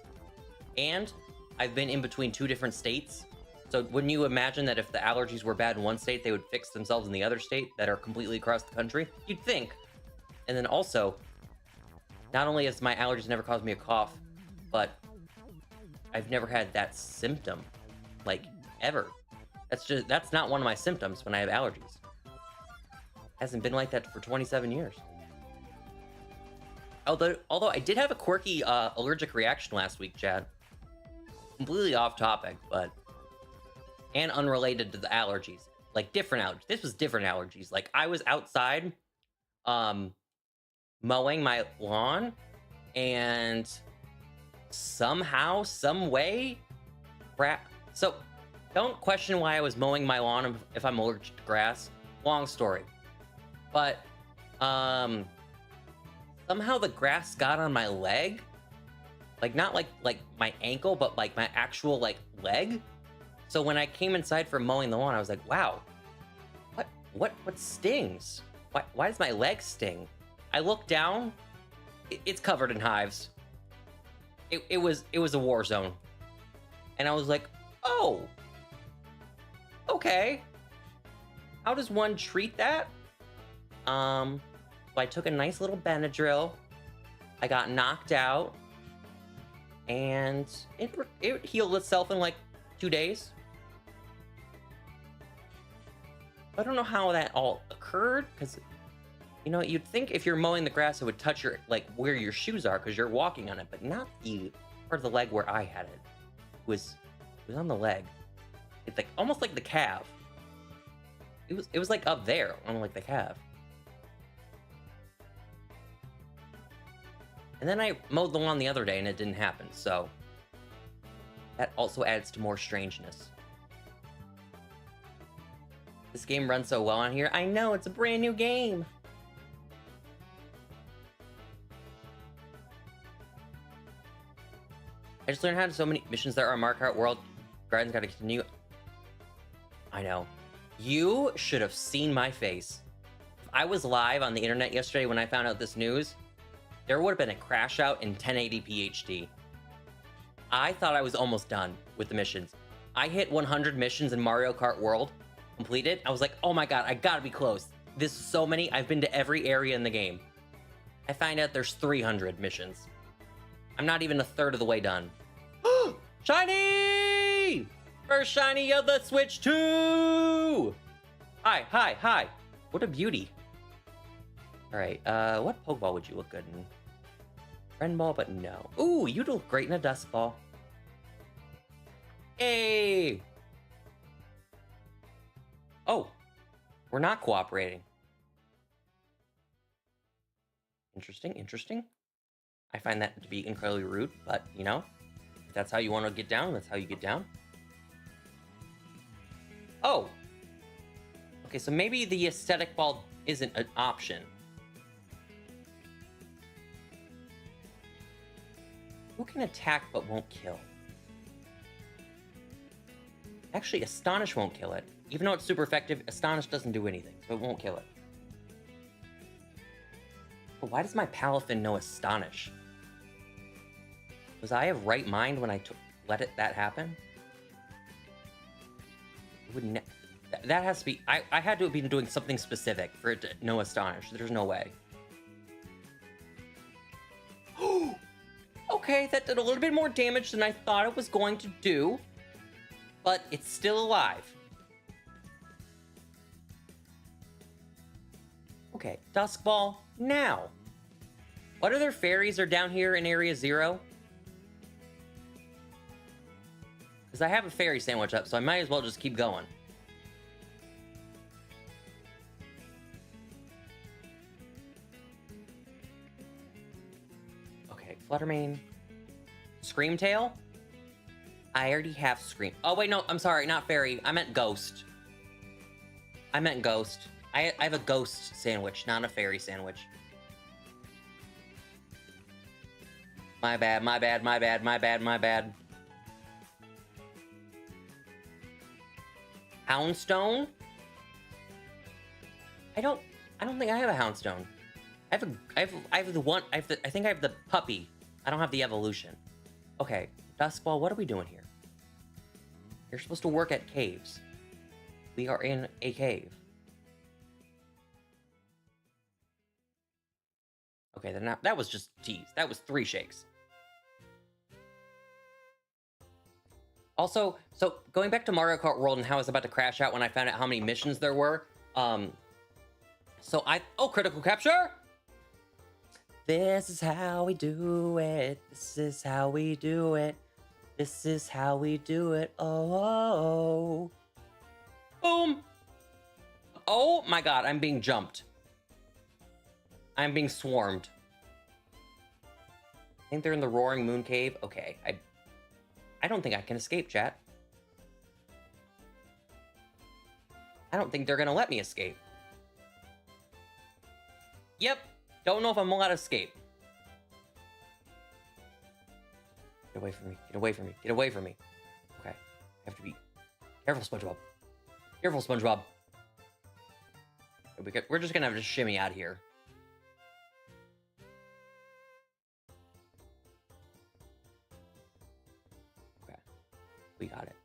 and I've been in between 2 different states, so wouldn't you imagine that if the allergies were bad in one state, they would fix themselves in the other state that are completely across the country? You'd think. And then also, not only has my allergies never caused me a cough, but I've never had that symptom, like, ever. That's not one of my symptoms when I have allergies. Hasn't been like that for 27 years. Although I did have a quirky allergic reaction last week, Chad. Completely off topic, but and unrelated to the allergies. Like different allergies. This was different allergies. Like I was outside mowing my lawn, and somehow, some way, so don't question why I was mowing my lawn if I'm allergic to grass. Long story. But somehow the grass got on my leg. Like not like my ankle, but like my actual like leg. So when I came inside for mowing the lawn, I was like, wow, what stings? Why does my leg sting? I looked down, it's covered in hives. It was a war zone. And I was like, oh, okay. How does one treat that? So I took a nice little Benadryl. I got knocked out, and it healed itself in like 2 days. I don't know how that all occurred, because you know, you'd think if you're mowing the grass it would touch your like where your shoes are because you're walking on it, but not the part of the leg where I had it. It was on the leg. It's like almost like the calf. It was like up there on like the calf. And then I mowed the lawn the other day and it didn't happen, so that also adds to more strangeness. This game runs so well on here. I know, it's a brand new game. I just learned how to so many missions there are in Mario Kart World. Garden's gotta continue. I know. You should have seen my face. If I was live on the internet yesterday when I found out this news, there would have been a crash out in 1080p HD. I thought I was almost done with the missions. I hit 100 missions in Mario Kart World, completed. I was like, oh my god, I gotta be close. This is so many. I've been to every area in the game. I find out there's 300 missions. I'm not even a third of the way done. Shiny! First shiny of the Switch 2! Hi. What a beauty. Alright, what Pokeball would you look good in? Friend Ball, but no. Ooh, you'd look great in a Dusk Ball. Hey! Oh, we're not cooperating. Interesting. I find that to be incredibly rude, but, you know, if that's how you want to get down, that's how you get down. Oh! Okay, so maybe the aesthetic ball isn't an option. Who can attack but won't kill? Actually, Astonish won't kill it. Even though it's super effective, Astonish doesn't do anything, so it won't kill it. But why does my Palafin know Astonish? Was I of right mind when I let that happen? It would that has to be... I had to have been doing something specific for it to know Astonish. There's no way. Okay, that did a little bit more damage than I thought it was going to do. But it's still alive. Okay, Duskball, now. What other fairies are down here in Area 0? Because I have a fairy sandwich up, so I might as well just keep going. Okay, Fluttermane. Screamtail? I already have Scream. Oh, wait, no, I'm sorry, not fairy. I meant ghost. I meant ghost. I have a ghost sandwich, not a fairy sandwich. My bad, my bad, my bad, my bad, my bad. Houndstone? I don't think I have a Houndstone. I think I have the puppy. I don't have the evolution. Okay, Duskball, what are we doing here? You're supposed to work at caves. We are in a cave. Okay, that was just tease. That was 3 shakes. Also, so going back to Mario Kart World and how I was about to crash out when I found out how many missions there were. Critical capture! This is how we do it. This is how we do it. This is how we do it. Oh. Boom. Oh my god, I'm being jumped. I'm being swarmed. I think they're in the Roaring Moon Cave. Okay, I don't think I can escape, chat. I don't think they're gonna let me escape. Yep, don't know if I'm allowed to escape. Get away from me, get away from me, get away from me. Okay, I have to be careful, SpongeBob. Careful, SpongeBob. We're just gonna have to shimmy out of here. Okay, we got it.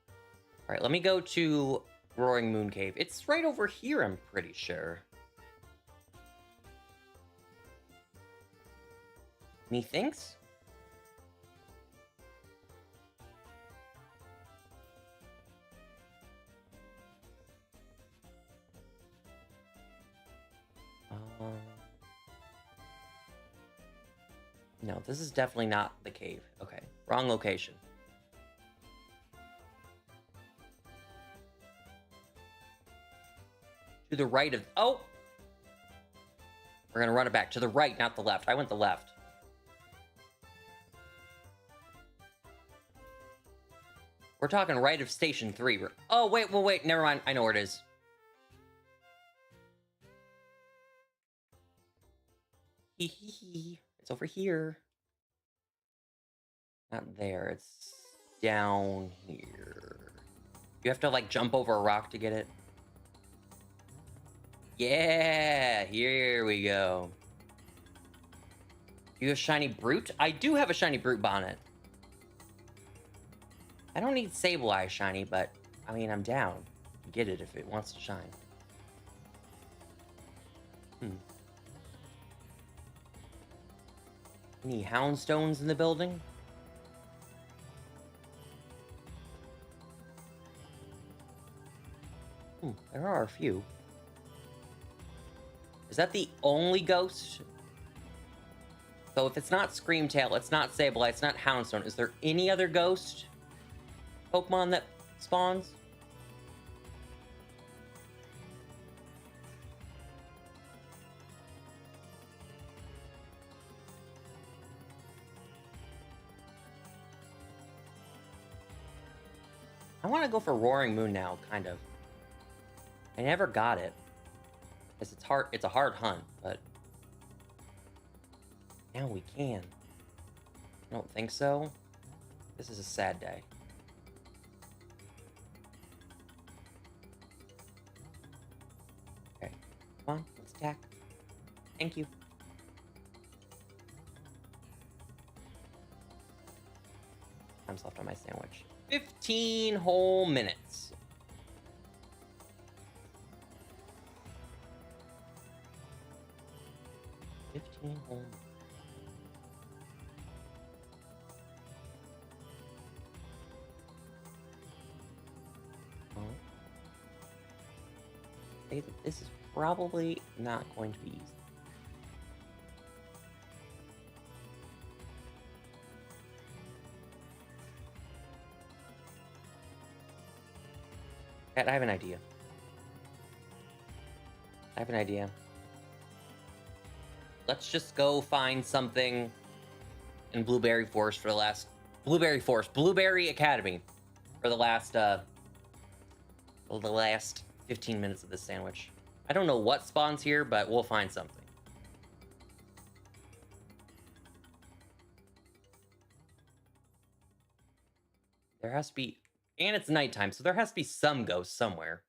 All right, let me go to Roaring Moon Cave. It's right over here, I'm pretty sure. Methinks? No, this is definitely not the cave. Okay, wrong location. To the right of... Oh! We're gonna run it back. To the right, not the left. I went the left. We're talking right of Station 3. Oh, wait, well, wait. Never mind. I know where it is. Hee hee hee. It's over here. Not there. It's down here. You have to, like, jump over a rock to get it. Yeah! Here we go. You have a shiny Brute? I do have a shiny Brute bonnet. I don't need Sableye shiny, but, I mean, I'm down. Get it if it wants to shine. Any Houndstones in the building? There are a few. Is that the only ghost? So if it's not Screamtail, it's not Sableye, it's not Houndstone, is there any other ghost Pokemon that spawns? I want to go for Roaring Moon now, kind of. I never got it. Because it's hard, it's a hard hunt, but now we can. I don't think so. This is a sad day. Okay, come on, let's attack. Thank you. Time's left on my sandwich. 15 whole minutes. Whole. Oh. Hey, this is probably not going to be easy. Cat, I have an idea. Let's just go find something in Blueberry Academy for the last 15 minutes of this sandwich. I don't know what spawns here, but we'll find something. There has to be, and it's nighttime, so there has to be some ghost somewhere.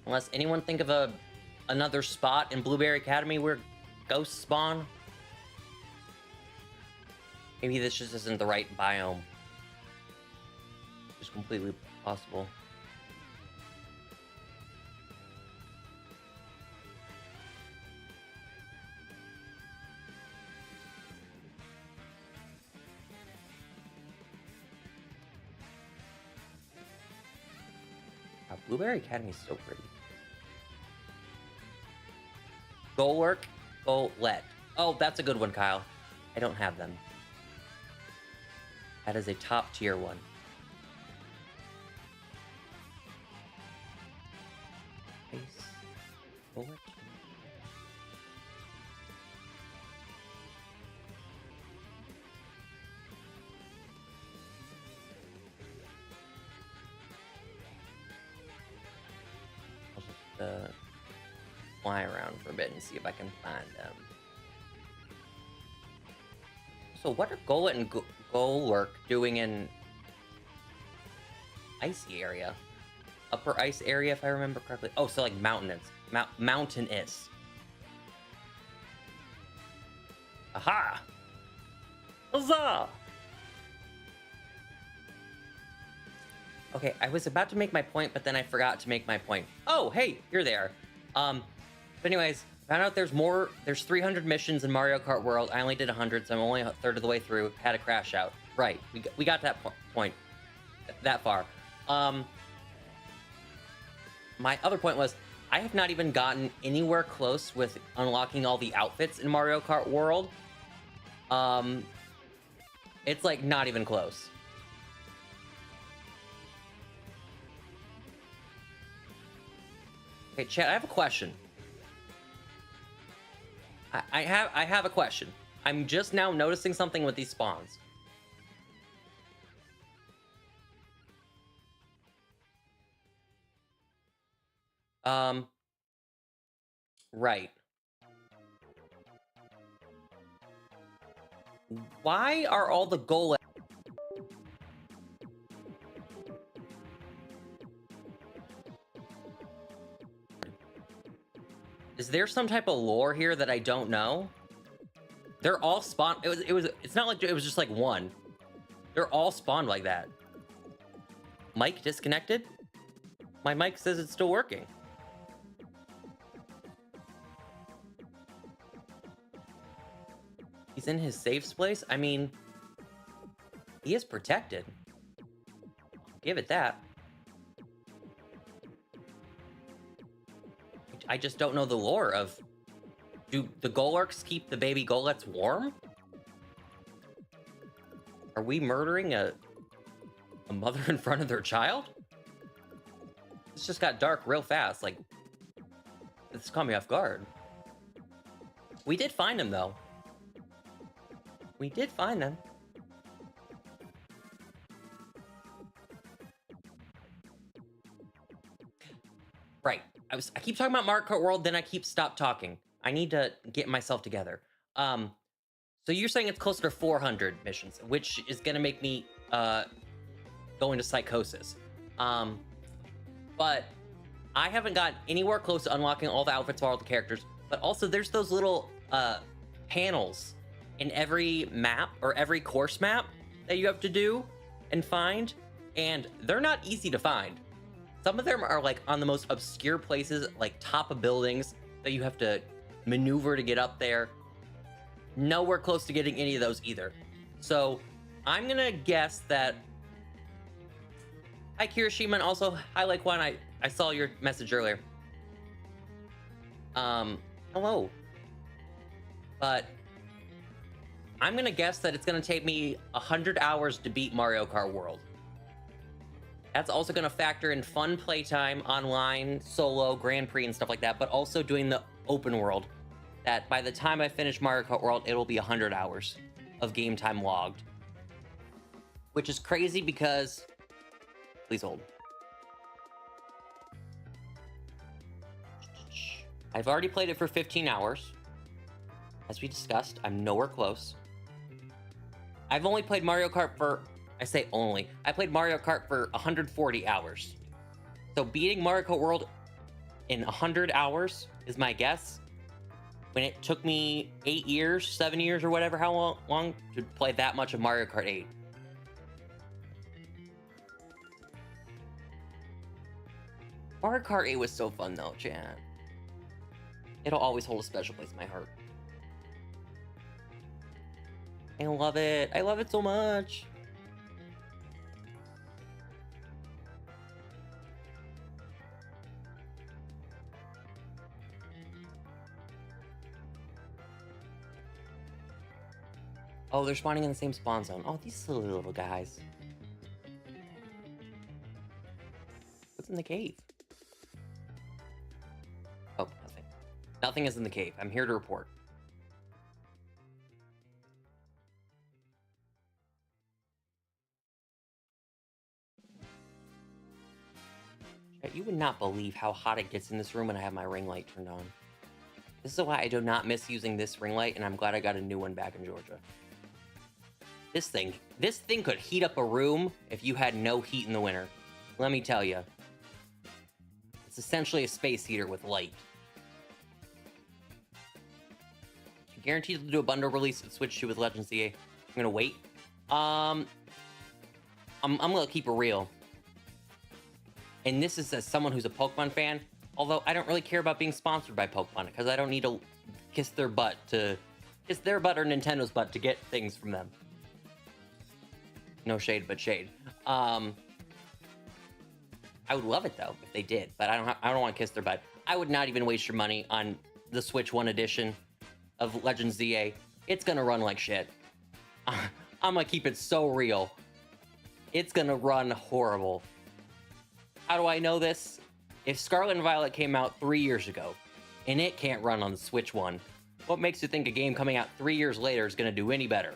Unless anyone think of another spot in Blueberry Academy where ghosts spawn. Maybe this just isn't the right biome. It's completely possible. Wow, Blueberry Academy is so pretty. Goalwork, Goalet. Oh, that's a good one, Kyle. I don't have them. That is a top tier one. Goalet. I'll just fly around for a bit and see if I can find them. So what are Goalet and Goalwork doing in icy area? Upper ice area, if I remember correctly. Oh, so like mountainous. Mountainous. Aha! Huzzah! Okay, I was about to make my point, but then I forgot to make my point. Oh, hey, you're there. But anyways, found out there's 300 missions in Mario Kart World. I only did 100, so I'm only a third of the way through. Had a crash out. Right, we got that point. That far. My other point was, I have not even gotten anywhere close with unlocking all the outfits in Mario Kart World. It's like not even close. Okay, chat, I have a question. I have a question. I'm just now noticing something with these spawns. Right. Why are all the goal... Is there some type of lore here that I don't know? They're all spawned... It's not like it was just like one. They're all spawned like that. Mic disconnected? My mic says it's still working. He's in his safe place? I mean, he is protected. Give it that. I just don't know the lore of... Do the Golarks keep the baby Golets warm? Are we murdering a mother in front of their child? This just got dark real fast. Like, this caught me off guard. We did find him, though. We did find them. Right. I keep talking about Mario Kart World, then I stop talking. I need to get myself together. So you're saying it's closer to 400 missions, which is gonna make me go into psychosis. But I haven't gotten anywhere close to unlocking all the outfits for all the characters. But also, there's those little panels in every map or every course map that you have to do and find, and they're not easy to find. Some of them are like on the most obscure places, like top of buildings that you have to maneuver to get up there. nowhere close to getting any of those either. So I'm gonna guess that. Hi, Kirishima, and also hi, like one. I saw your message earlier. Hello. But I'm gonna guess that it's gonna take me 100 hours to beat Mario Kart World. That's also gonna factor in fun playtime, online, solo, Grand Prix, and stuff like that, but also doing the open world. That by the time I finish Mario Kart World, it'll be 100 hours of game time logged. Which is crazy because... Please hold. I've already played it for 15 hours. As we discussed, I'm nowhere close. I've only played Mario Kart for... I say only. I played Mario Kart for 140 hours. So beating Mario Kart World in 100 hours is my guess. When it took me 8 years, 7 years, or whatever, how long to play that much of Mario Kart 8. Mario Kart 8 was so fun though, chat. It'll always hold a special place in my heart. I love it. I love it so much. Oh, they're spawning in the same spawn zone. Oh, these silly little guys. What's in the cave? Oh, nothing. Nothing is in the cave. I'm here to report. You would not believe how hot it gets in this room when I have my ring light turned on. This is why I do not miss using this ring light, and I'm glad I got a new one back in Georgia. This thing could heat up a room if you had no heat in the winter. Let me tell you. It's essentially a space heater with light. You guaranteed to do a bundle release of Switch 2 with Legends EA. I'm gonna wait. I'm gonna keep it real. And this is as someone who's a Pokemon fan, although I don't really care about being sponsored by Pokemon, because I don't need to kiss their butt or Nintendo's butt to get things from them. No shade, but shade. I would love it though if they did, but I don't want to kiss their butt. I would not even waste your money on the Switch 1 edition of Legends ZA. It's gonna run like shit. I'm gonna keep it so real. It's gonna run horrible. How do I know this? If Scarlet and Violet came out 3 years ago, and it can't run on the Switch 1, what makes you think a game coming out 3 years later is gonna do any better?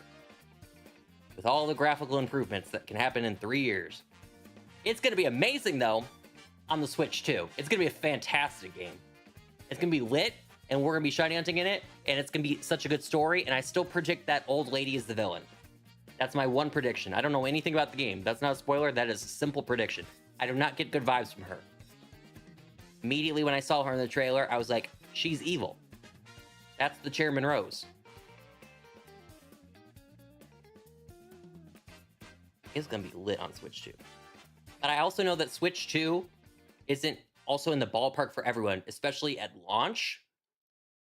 With all the graphical improvements that can happen in 3 years. It's gonna be amazing though on the Switch 2. It's gonna be a fantastic game. It's gonna be lit, and we're gonna be shiny hunting in it, and it's gonna be such a good story, and I still predict that old lady is the villain. That's my one prediction. I don't know anything about the game. That's not a spoiler, that is a simple prediction. I do not get good vibes from her. Immediately when I saw her in the trailer, I was like, she's evil. That's the Chairman Rose. It's gonna be lit on Switch 2. But I also know that Switch 2 isn't also in the ballpark for everyone, especially at launch.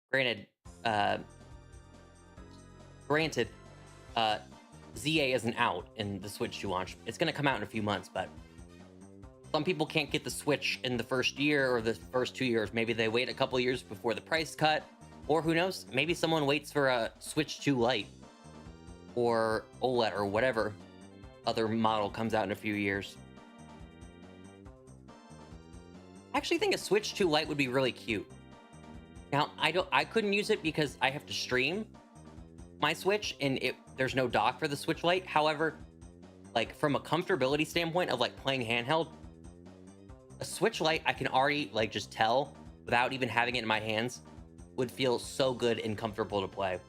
Granted, ZA isn't out in the Switch 2 launch. It's gonna come out in a few months, but some people can't get the Switch in the first year or the first 2 years. Maybe they wait a couple years before the price cut, or who knows, maybe someone waits for a Switch 2 Lite or OLED or whatever other model comes out in a few years. I actually think a Switch 2 Lite would be really cute. Now, I couldn't use it because I have to stream my Switch and there's no dock for the Switch Lite. However, like from a comfortability standpoint of like playing handheld, a Switch Lite I can already like just tell without even having it in my hands would feel so good and comfortable to play.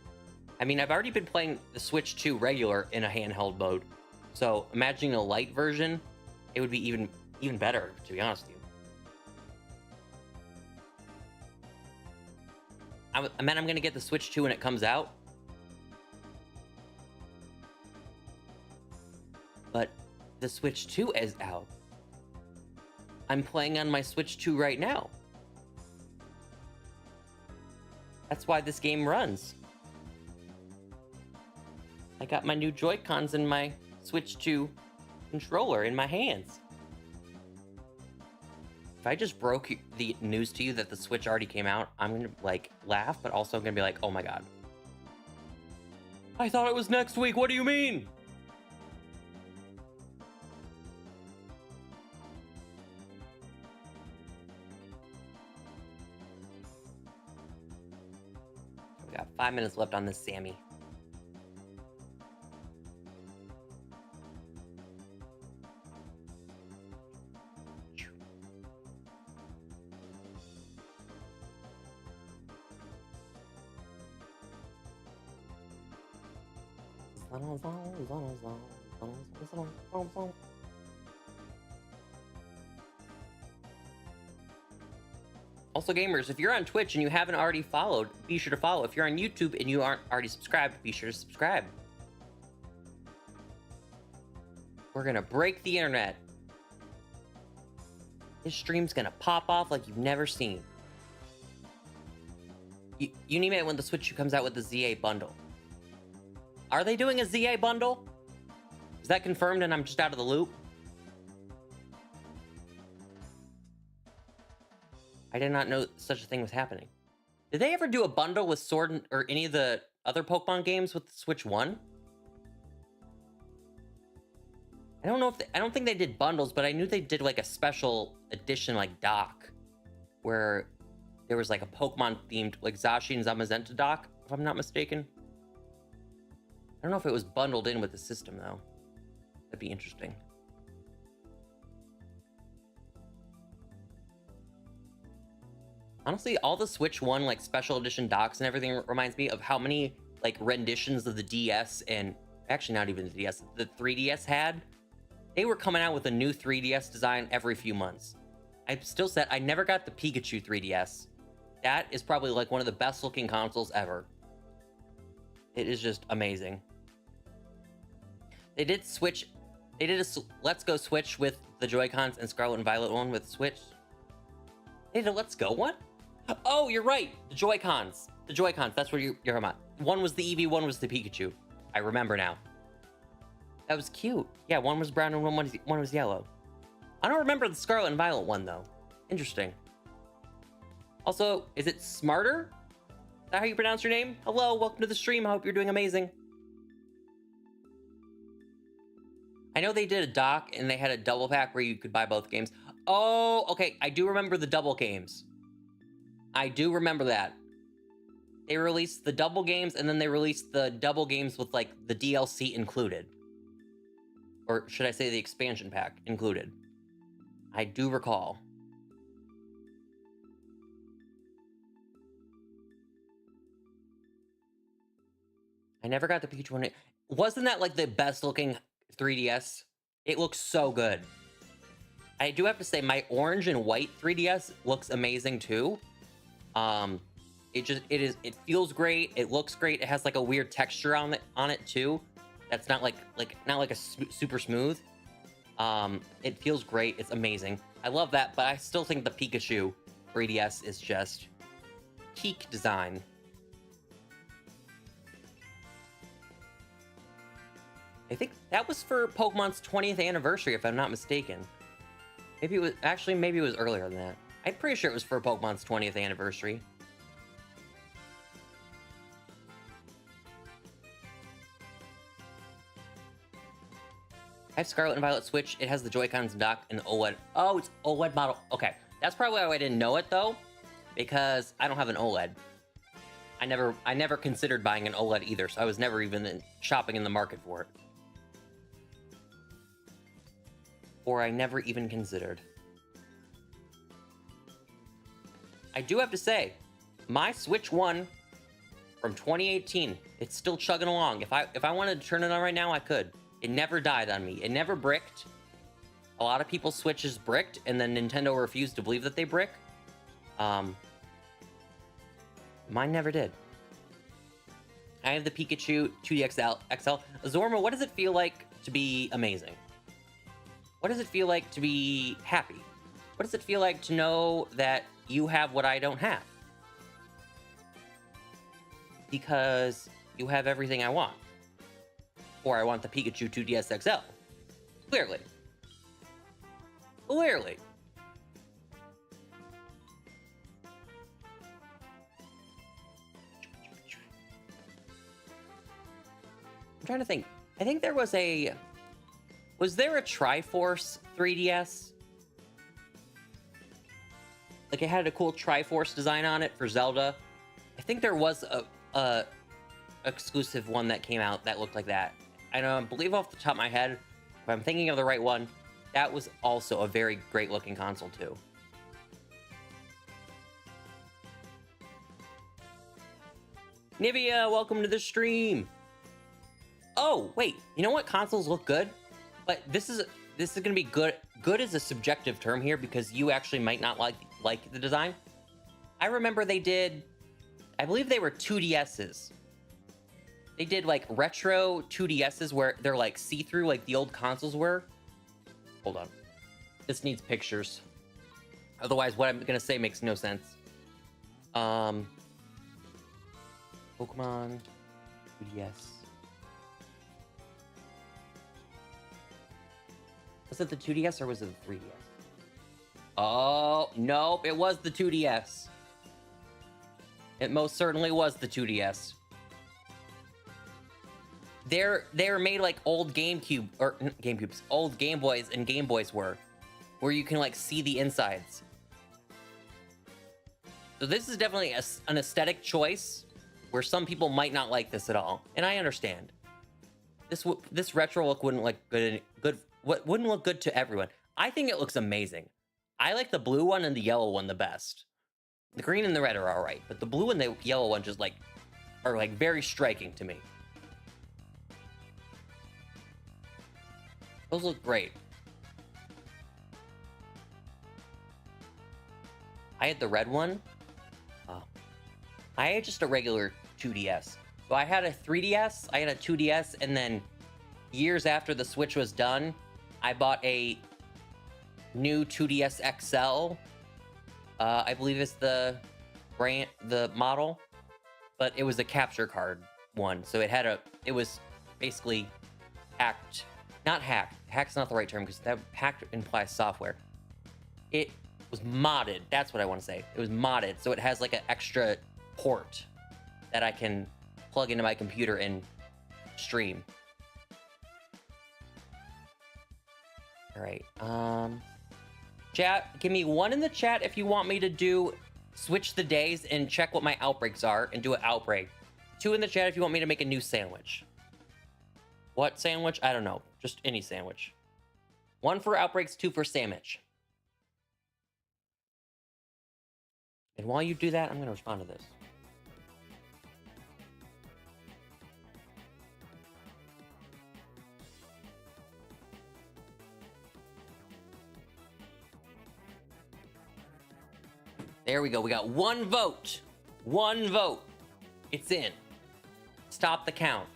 I mean, I've already been playing the Switch 2 regular in a handheld mode. So imagining a light version, it would be even better, to be honest with you. I'm going to get the Switch 2 when it comes out. But the Switch 2 is out. I'm playing on my Switch 2 right now. That's why this game runs. got my new Joy-Cons and my Switch 2 controller in my hands. If I just broke the news to you that the Switch already came out, I'm gonna like laugh, but also I'm gonna be like, oh my god. I thought it was next week, what do you mean? We got 5 minutes left on this Sammy. Also, gamers, if you're on Twitch and you haven't already followed, be sure to follow. If you're on YouTube and you aren't already subscribed, be sure to subscribe. We're gonna break the internet. This stream's gonna pop off like you've never seen. You need it when the Switch 2 comes out with the ZA bundle. Are they doing a ZA bundle? Is that confirmed and I'm just out of the loop? I did not know such a thing was happening. Did they ever do a bundle with Sword or any of the other Pokemon games with the Switch 1? I don't know if I don't think they did bundles, but I knew they did like a special edition like dock where there was like a Pokemon themed like Zashi and Zamazenta dock, if I'm not mistaken. I don't know if it was bundled in with the system though. That'd be interesting. Honestly, all the Switch 1 like special edition docks and everything reminds me of how many like renditions of the DS and actually not even the DS, the 3DS had. They were coming out with a new 3DS design every few months. I still said I never got the Pikachu 3DS. That is probably like one of the best looking consoles ever. It is just amazing. They did switch. They did a Let's Go Switch with the Joy-Cons and Scarlet and Violet one with Switch. They did a Let's Go one? Oh, you're right. The Joy-Cons. The Joy-Cons. That's what you're talking about. One was the Eevee, one was the Pikachu. I remember now. That was cute. Yeah, one was brown and one was yellow. I don't remember the Scarlet and Violet one, though. Interesting. Also, is it Smarter? Is that how you pronounce your name? Hello, welcome to the stream. I hope you're doing amazing. I know they did a dock and they had a double pack where you could buy both games. Oh, okay. I do remember the double games. I do remember that. They released the double games and then they released the double games with like the DLC included. Or should I say the expansion pack included? I do recall. I never got the Pikachu one. Wasn't that like the best looking 3DS? It looks so good. I do have to say my orange and white 3DS looks amazing too. It feels great. It looks great. It has like a weird texture on it too. That's not like a super smooth. It feels great. It's amazing. I love that, but I still think the Pikachu 3DS is just peak design. I think that was for Pokemon's 20th anniversary, if I'm not mistaken. Maybe it was earlier than that. I'm pretty sure it was for Pokemon's 20th anniversary. I have Scarlet and Violet Switch. It has the Joy-Cons dock and the OLED. Oh, it's OLED model. Okay, that's probably why I didn't know it though, because I don't have an OLED. I never considered buying an OLED either, so I was never even shopping in the market for it. Or I never even considered. I do have to say, my Switch 1 from 2018, it's still chugging along. If I wanted to turn it on right now, I could. It never died on me. It never bricked. A lot of people's Switches bricked, and then Nintendo refused to believe that they brick. Mine never did. I have the Pikachu 2D XL. Zorma, what does it feel like to be amazing? What does it feel like to be happy? What does it feel like to know that you have what I don't have? Because you have everything I want. or I want the Pikachu 2DS XL. Clearly. Clearly. I'm trying to think. I think there was a... Was there a Triforce 3DS? Like, it had a cool Triforce design on it for Zelda. I think there was a exclusive one that came out that looked like that. I believe off the top of my head, if I'm thinking of the right one, that was also a very great looking console too. Nivea, welcome to the stream. Oh, wait, you know what consoles look good? But this is gonna be good. Good is a subjective term here because you actually might not like the design. I remember they did, I believe they were 2DSs. They did like retro 2DSs where they're like see-through like the old consoles were. Hold on. This needs pictures. Otherwise, what I'm gonna say makes no sense. Pokemon 2DS. Was it the 2DS or was it the 3DS? Oh, nope, it was the 2DS. It most certainly was the 2DS. They're made like old GameCube, or GameCubes, old Game Boys and Game Boys were, where you can like see the insides. So this is definitely an aesthetic choice where some people might not like this at all, and I understand. This retro look wouldn't look wouldn't look good to everyone. I think it looks amazing. I like the blue one and the yellow one the best. The green and the red are all right, but the blue and the yellow one just like are like very striking to me. Those look great. I had the red one. I had just a regular 2DS. So I had a 3DS, I had a 2DS, and then years after the Switch was done, I bought a new 2DS XL. I believe it's the brand, the model, but it was a capture card one. So it was basically hacked. Not hacked. Hacked's not the right term because that hacked implies software. It was modded. That's what I want to say. It was modded. So it has like an extra port that I can plug into my computer and stream. All right. Chat, give me 1 in the chat if you want me to switch the days and check what my outbreaks are and do an outbreak. 2 in the chat if you want me to make a new sandwich. What sandwich? I don't know. Just any sandwich. 1 for outbreaks, 2 for sandwich. And while you do that, I'm going to respond to this. There we go. We got 1 vote. 1 vote. It's in. Stop the count.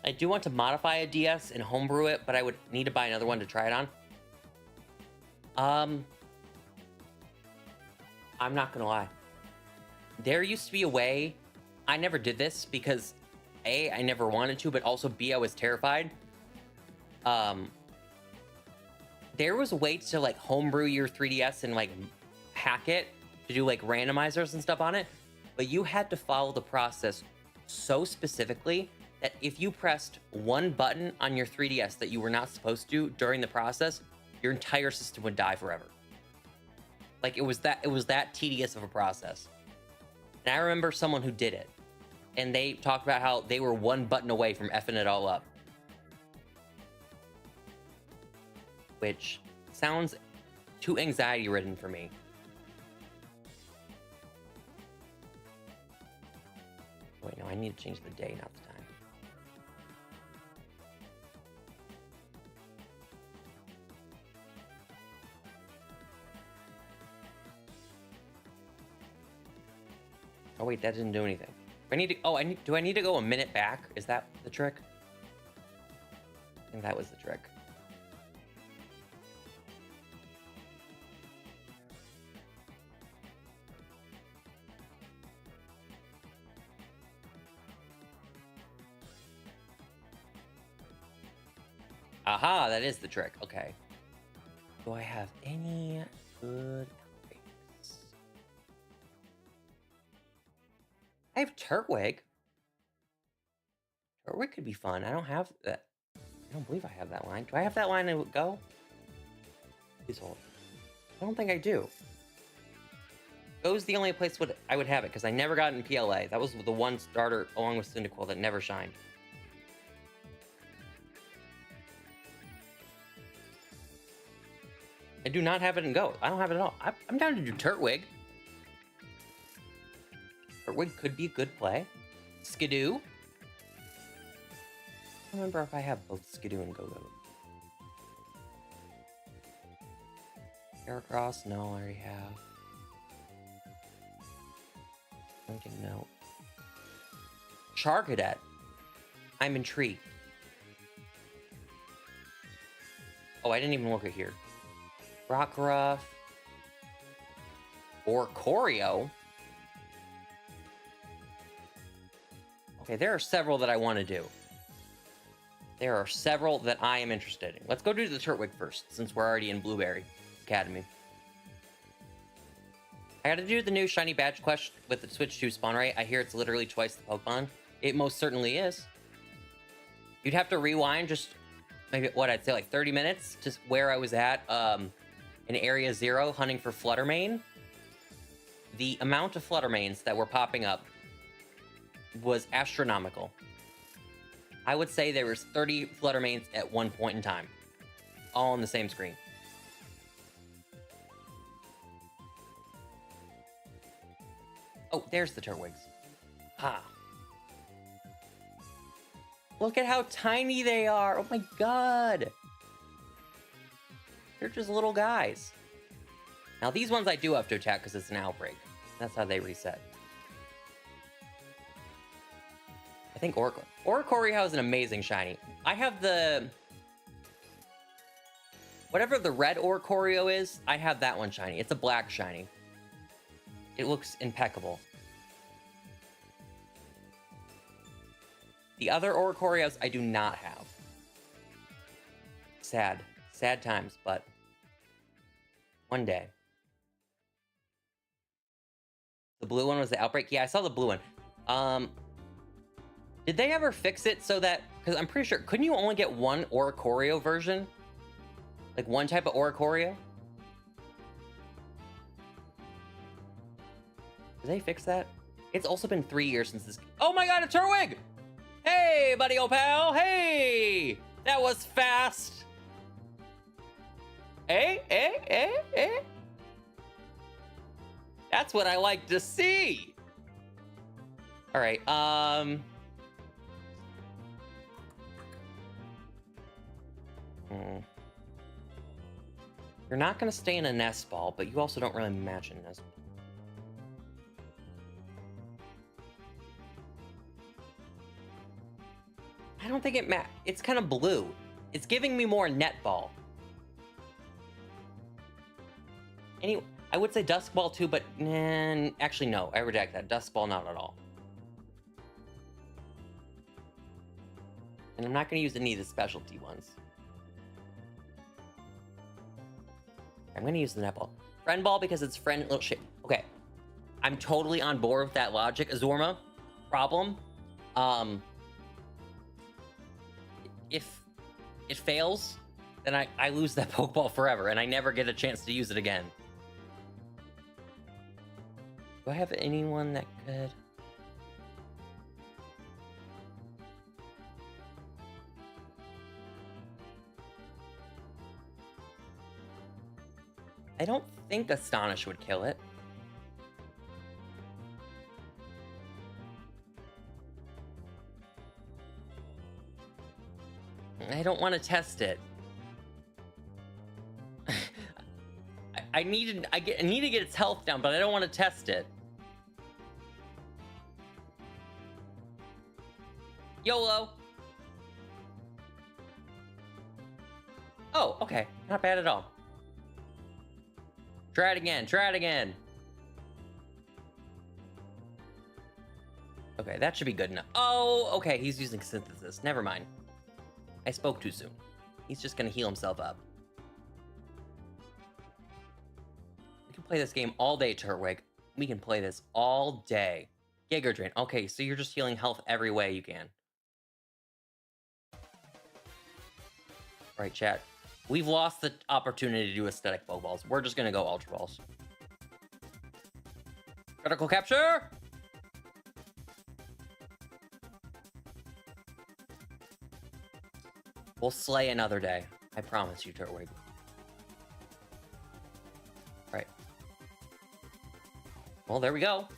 I do want to modify a DS and homebrew it, but I would need to buy another one to try it on. I'm not gonna lie. There used to be a way. I never did this because A, I never wanted to, but also B, I was terrified. There was a way to like homebrew your 3DS and like hack it to do like randomizers and stuff on it, but you had to follow the process so specifically that if you pressed 1 button on your 3DS that you were not supposed to during the process, your entire system would die forever. Like it was that tedious of a process. And I remember someone who did it, and they talked about how they were 1 button away from effing it all up. Which sounds too anxiety-ridden for me. Wait, no, I need to change the day, not the time. Oh wait, that didn't do anything. Do I need to go a minute back? Is that the trick? I think that was the trick. Aha, that is the trick. Okay. Do I have any good outbreaks? I have Turtwig. Turtwig could be fun. I don't have that. I don't believe I have that line. Do I have that line to go? Please hold. I don't think I do. Go's the only place I would have it, because I never got it in PLA. That was the one starter, along with Cyndaquil, that never shined. I do not have it in Go. I don't have it at all. I'm down to do Turtwig. Turtwig could be a good play. Skidoo. I don't remember if I have both Skidoo and Go-Go. Heracross? No, I already have. Okay, no. Charcadet. I'm intrigued. Oh, I didn't even look at here. Rockruff. Or Choreo. Okay, there are several that I want to do. There are several that I am interested in. Let's go do the Turtwig first, since we're already in Blueberry Academy. I gotta do the new shiny badge quest with the Switch 2 spawn rate. I hear it's literally twice the Pokemon. It most certainly is. You'd have to rewind just maybe, what, I'd say like 30 minutes to where I was at in Area 0 hunting for Fluttermane. The amount of Fluttermanes that were popping up was astronomical. I would say there was 30 Fluttermanes at one point in time, all on the same screen. Oh, there's the Turtwigs. Ha. Look at how tiny they are. Oh my god. They're just little guys. Now these ones I do have to attack because it's an outbreak. That's how they reset. I think Oricorio has an amazing shiny. I have the... whatever the red Oricorio is, I have that one shiny. It's a black shiny. It looks impeccable. The other Oricorios I do not have. Sad. Sad times, but one day. The blue one was the outbreak? Yeah, I saw the blue one. Did they ever fix it so that... because I'm pretty sure... couldn't you only get one Oricorio version? Like one type of Oricorio? Did they fix that? It's also been 3 years since this... oh my god, a Turtwig! Hey, buddy old pal! Hey! That was fast! Hey. That's what I like to see! Alright, You're not gonna stay in a nest ball, but you also don't really match a nest ball. I don't think it's kind of blue. It's giving me more netball. Anyway, I would say Dusk Ball too, but actually no, I reject that. Dusk Ball, not at all. And I'm not going to use any of the specialty ones. I'm going to use the netball. Friend Ball because it's friend little shit. Okay, I'm totally on board with that logic, Azorma. Problem. If it fails, then I lose that Pokeball forever, and I never get a chance to use it again. Do I have anyone that could... I don't think Astonish would kill it. I don't want to test it. I need to get its health down, but I don't want to test it. YOLO. Oh, okay. Not bad at all. Try it again. Try it again. Okay, that should be good enough. Oh, okay. He's using Synthesis. Never mind. I spoke too soon. He's just gonna heal himself up. We can play this game all day, Turtwig. We can play this all day. Giga Drain. Okay, so you're just healing health every way you can. All right, chat. We've lost the opportunity to do aesthetic Pokeballs. We're just gonna go Ultra Balls. Critical capture! We'll slay another day. I promise you, Turtwig. Right. Well, there we go.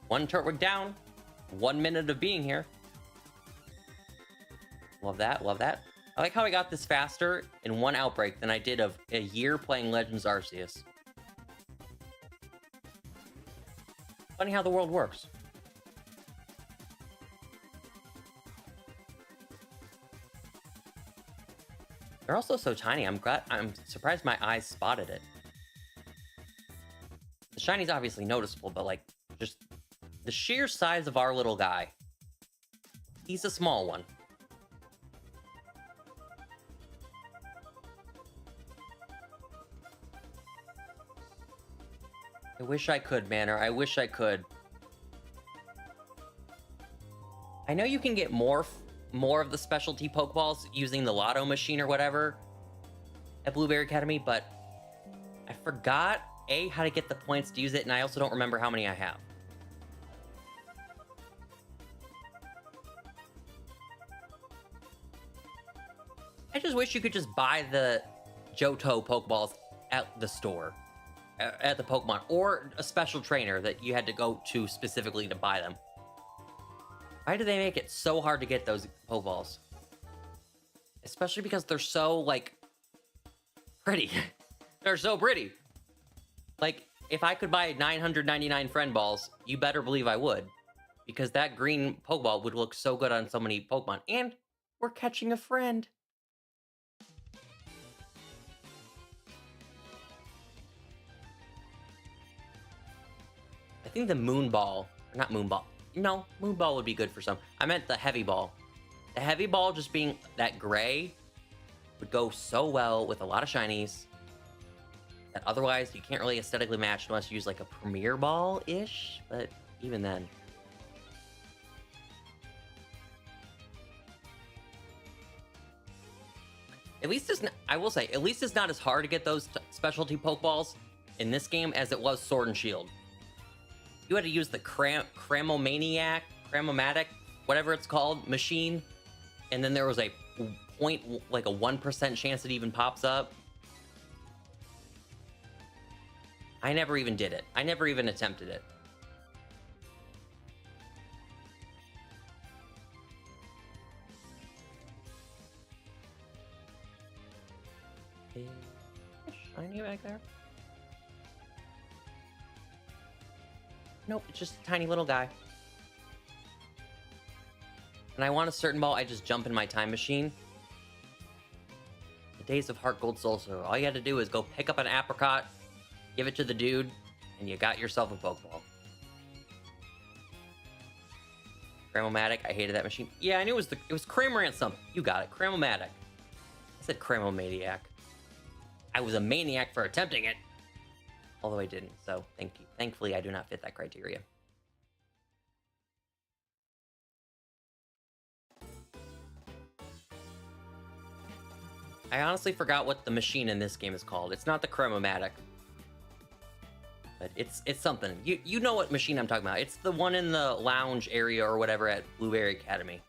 One Turtwig down. 1 minute of being here. Love that, love that. I like how I got this faster in one outbreak than I did of a year playing Legends Arceus. Funny how the world works. They're also so tiny. I'm surprised my eyes spotted it. The shiny's obviously noticeable, but like just the sheer size of our little guy. He's a small one. I wish I could, Manor. I wish I could. I know you can get more of the specialty Pokeballs using the Lotto machine or whatever at Blueberry Academy, but I forgot, A, how to get the points to use it, and I also don't remember how many I have. I just wish you could just buy the Johto Pokeballs at the store. At the Pokemon, or a special trainer that you had to go to specifically to buy them. Why do they make it so hard to get those Pokeballs? Especially because they're so, like, pretty. They're so pretty. Like, if I could buy 999 friend balls, you better believe I would. Because that green Pokeball would look so good on so many Pokemon. And we're catching a friend. I think the Moon Ball, not Moon Ball. No, Moon Ball would be good for some. I meant the Heavy Ball. The Heavy Ball just being that gray would go so well with a lot of shinies that otherwise you can't really aesthetically match unless you use like a Premier Ball-ish, but even then. At least it's not, I will say, at least it's not as hard to get those specialty Pokeballs in this game as it was Sword and Shield. You had to use the Cramomatic, whatever it's called, machine, and then there was a like a 1% chance it even pops up. I never even did it. I never even attempted it. Is shiny back there? Nope, it's just a tiny little guy. When I want a certain ball, I just jump in my time machine. The days of Heart Gold Soul Silver. All you had to do is go pick up an apricot, give it to the dude, and you got yourself a Pokeball. Cramomatic, I hated that machine. Yeah, I knew it was Cramorant something. You got it, Cramomatic. I said Cramomaniac. I was a maniac for attempting it. Although I didn't, so thank you. Thankfully, I do not fit that criteria. I honestly forgot what the machine in this game is called. It's not the Cramomatic. But it's something. You know what machine I'm talking about. It's the one in the lounge area or whatever at Blueberry Academy.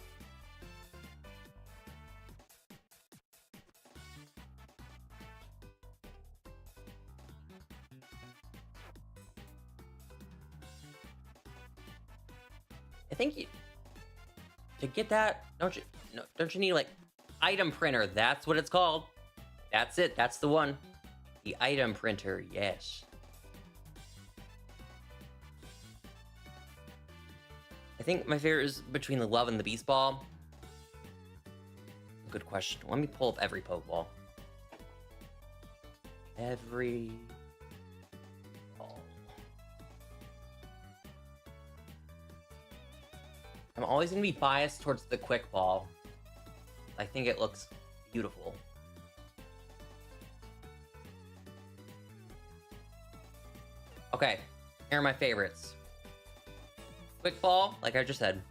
I think to get that, don't you need like item printer? That's what it's called. That's it. That's the one. The item printer. Yes. I think my favorite is between the Love and the Beast Ball. Good question. Let me pull up every Pokeball. Every ball. I'm always going to be biased towards the Quick Ball. I think it looks beautiful. Okay, here are my favorites. Quick Ball, like I just said.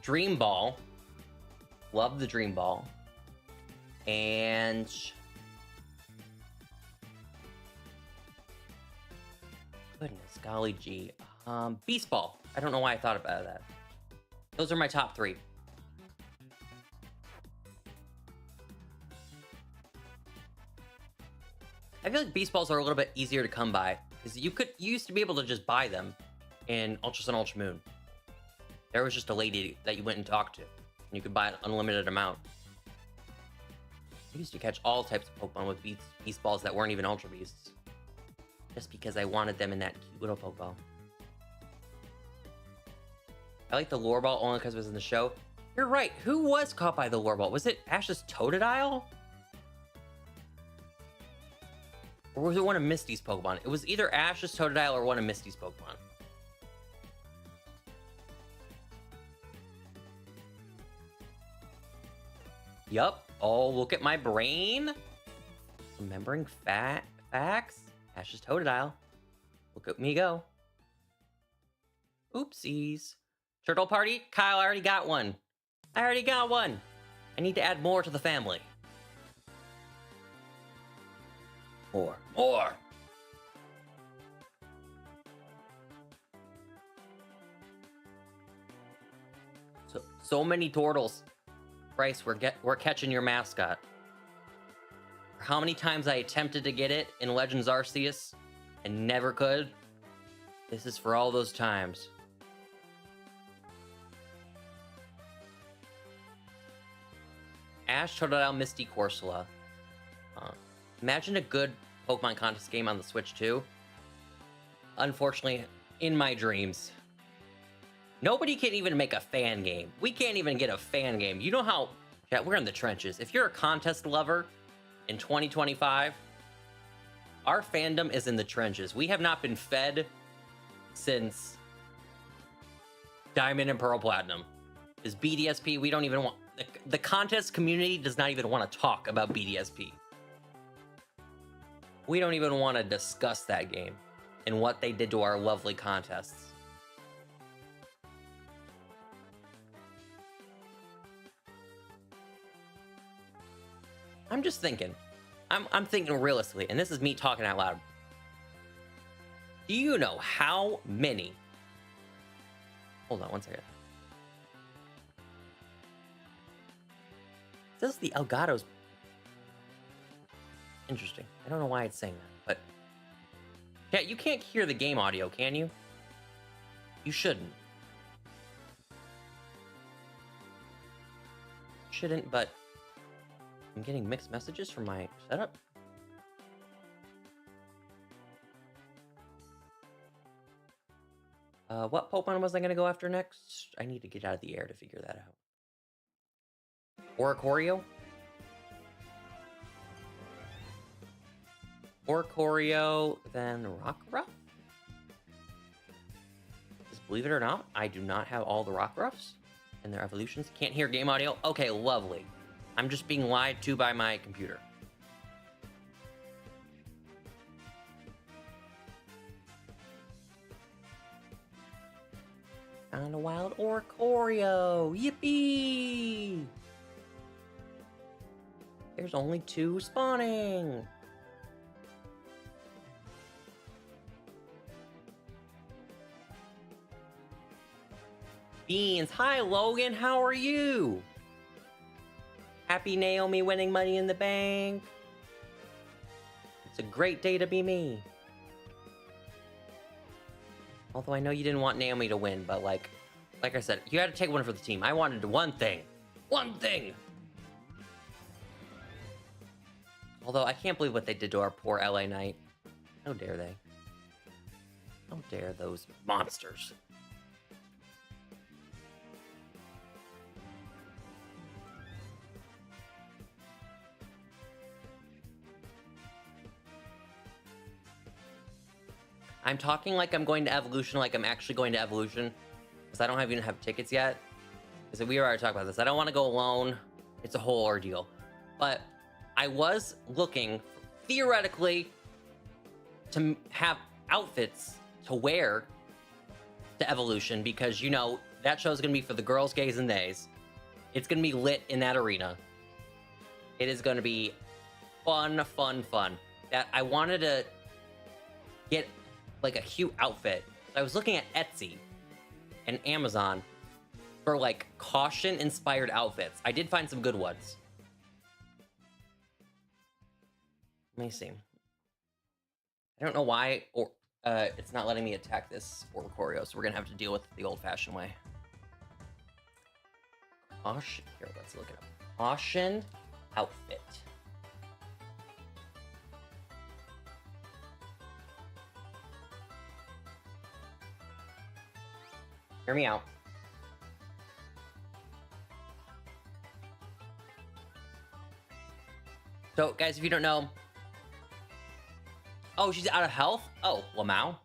Dream Ball. Love the Dream Ball. And... goodness, golly gee. Beast Ball. I don't know why I thought about that. Those are my top 3. I feel like Beast Balls are a little bit easier to come by, because you used to be able to just buy them in Ultra Sun, Ultra Moon. There was just a lady that you went and talked to, and you could buy an unlimited amount. I used to catch all types of Pokemon with Beast Balls that weren't even Ultra Beasts, just because I wanted them in that cute little Pokeball. I like the Lure Ball only because it was in the show. You're right. Who was caught by the Lure Ball? Was it Ash's Totodile? Or was it one of Misty's Pokemon? It was either Ash's Totodile or one of Misty's Pokemon. Yup. Oh, look at my brain. Remembering facts. Ash's Totodile. Look at me go. Oopsies. Turtle Party? Kyle, I already got one. I already got one. I need to add more to the family. More. So many turtles. Bryce, we're catching your mascot. How many times I attempted to get it in Legends Arceus and never could? This is for all those times. Ash, Totodile, Misty, Corsola. Imagine a good Pokemon contest game on the Switch too. Unfortunately, in my dreams. Nobody can even make a fan game. We can't even get a fan game. You know how... yeah, we're in the trenches. If you're a contest lover in 2025, our fandom is in the trenches. We have not been fed since Diamond and Pearl Platinum. Is BDSP, we don't even want... the contest community does not even want to talk about BDSP. We don't even want to discuss that game and what they did to our lovely contests. I'm just thinking. I'm thinking realistically, and this is me talking out loud. Do you know how many... hold on one second. This is the Elgato's... interesting. I don't know why it's saying that, but... yeah, you can't hear the game audio, can you? You shouldn't. Shouldn't, but... I'm getting mixed messages from my setup. What Pokemon was I going to go after next? I need to get out of the air to figure that out. Oricorio? Oricorio, then Rockruff? Because believe it or not, I do not have all the Rockruffs and their evolutions. Can't hear game audio? Okay, lovely. I'm just being lied to by my computer. Found a wild Oricorio! Yippee! There's only 2 spawning! Beans, hi Logan, how are you? Happy Naomi winning Money in the Bank. It's a great day to be me. Although I know you didn't want Naomi to win, but like I said, you had to take one for the team. I wanted one thing. One thing! Although I can't believe what they did to our poor LA Knight. How dare they? How dare those monsters? I'm talking like I'm going to Evolution, like I'm actually going to Evolution. Because I don't even have tickets yet. Because we already talked about this. I don't want to go alone. It's a whole ordeal. But I was looking, theoretically, to have outfits to wear to Evolution, because you know that show's gonna be for the girls, gays, and theys. It's gonna be lit in that arena. It is gonna be fun. That I wanted to get like a cute outfit. I was looking at Etsy and Amazon for like caution inspired outfits. I did find some good ones. Let me see. I don't know why or it's not letting me attack this Orcorio, so we're gonna have to deal with it the old-fashioned way. Caution. Here, let's look it up. Caution outfit. Hear me out. So, guys, if you don't know, oh, she's out of health? Oh, Lamau.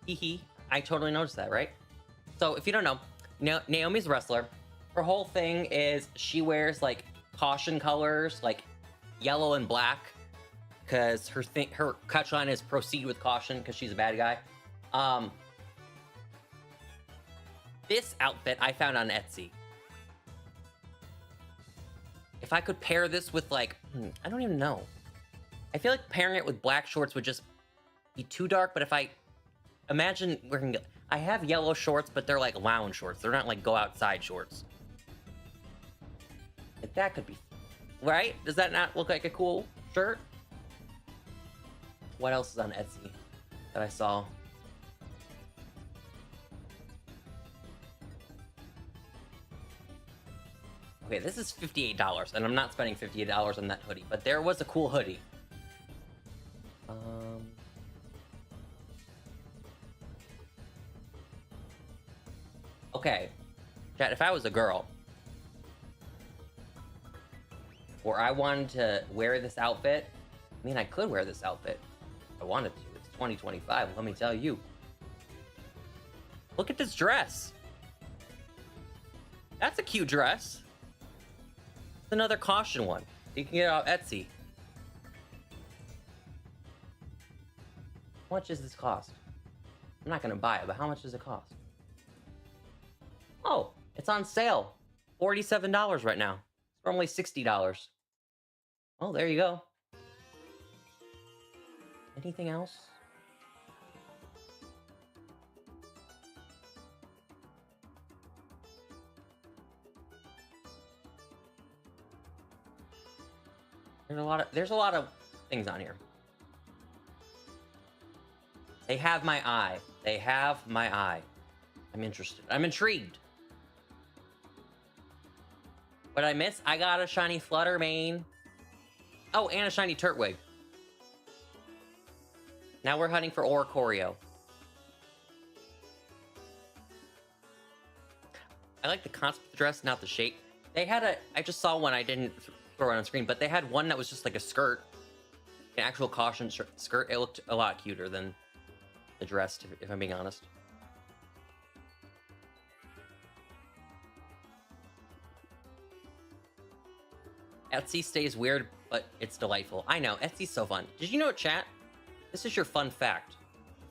Hee. I totally noticed that, right? So, if you don't know, Naomi's a wrestler. Her whole thing is she wears, like, caution colors, like yellow and black, because her catch line is proceed with caution, because she's a bad guy. This outfit I found on Etsy. If I could pair this with, like, I don't even know. I feel like pairing it with black shorts would just be too dark, but if I imagine wearing, I have yellow shorts, but they're like lounge shorts. They're not like go outside shorts. Like, that could be, right? Does that not look like a cool shirt? What else is on Etsy that I saw? Okay, this is $58, and I'm not spending $58 on that hoodie, but there was a cool hoodie. Okay, chat, if I was a girl, or I wanted to wear this outfit, I mean, I could wear this outfit if I wanted to. It's 2025, let me tell you. Look at this dress. That's a cute dress. It's another caution one. You can get it off Etsy. How much does this cost? I'm not gonna buy it, but how much does it cost? Oh, it's on sale. $47 right now. It's normally $60. Oh, there you go. Anything else? There's a lot of things on here. They have my eye. They have my eye. I'm interested. I'm intrigued. What did I miss? I got a shiny Flutter Mane. Oh, and a shiny Turtwig. Now we're hunting for Oricorio. I like the concept of the dress, not the shape. They had I just saw one, I didn't throw it on screen, but they had one that was just like a skirt. An actual caution skirt. It looked a lot cuter than the dress, if I'm being honest. Etsy stays weird, but it's delightful. I know, Etsy's so fun. Did you know, chat? This is your fun fact.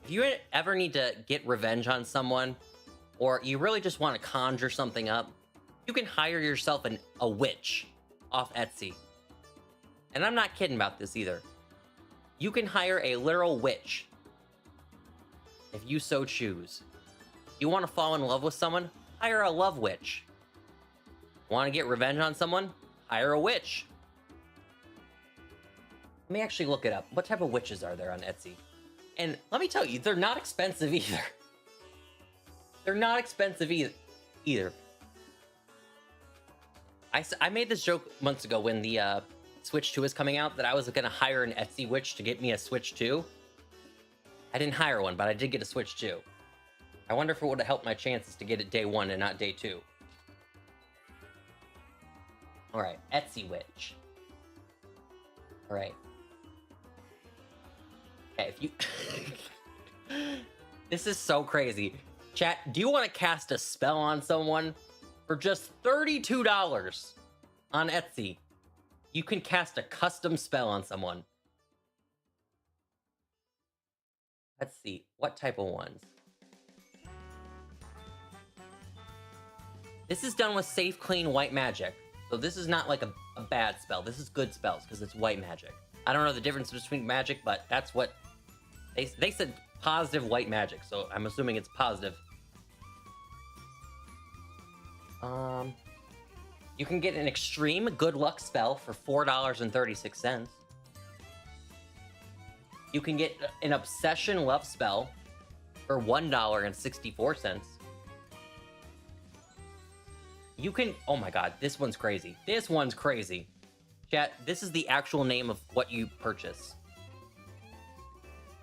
If you ever need to get revenge on someone, or you really just want to conjure something up, you can hire yourself a witch off Etsy. And I'm not kidding about this either. You can hire a literal witch if you so choose. You want to fall in love with someone? Hire a love witch. Want to get revenge on someone? Hire a witch. Let me actually look it up. What type of witches are there on Etsy? And let me tell you, they're not expensive either. They're not expensive either. I made this joke months ago when the Switch 2 was coming out, that I was going to hire an Etsy witch to get me a Switch 2. I didn't hire one, but I did get a Switch 2. I wonder if it would have helped my chances to get it day 1 and not day 2. Alright, Etsy witch. Alright. Okay, if you... This is so crazy. Chat, do you want to cast a spell on someone? For just $32 on Etsy, you can cast a custom spell on someone. Let's see. What type of ones? This is done with safe, clean, white magic. So this is not like a bad spell. This is good spells because it's white magic. I don't know the difference between magic, but that's what... They said positive white magic, so I'm assuming it's positive. You can get an extreme good luck spell for $4.36. You can get an obsession love spell for $1.64. You can, oh my god, this one's crazy. This one's crazy. Chat, this is the actual name of what you purchase.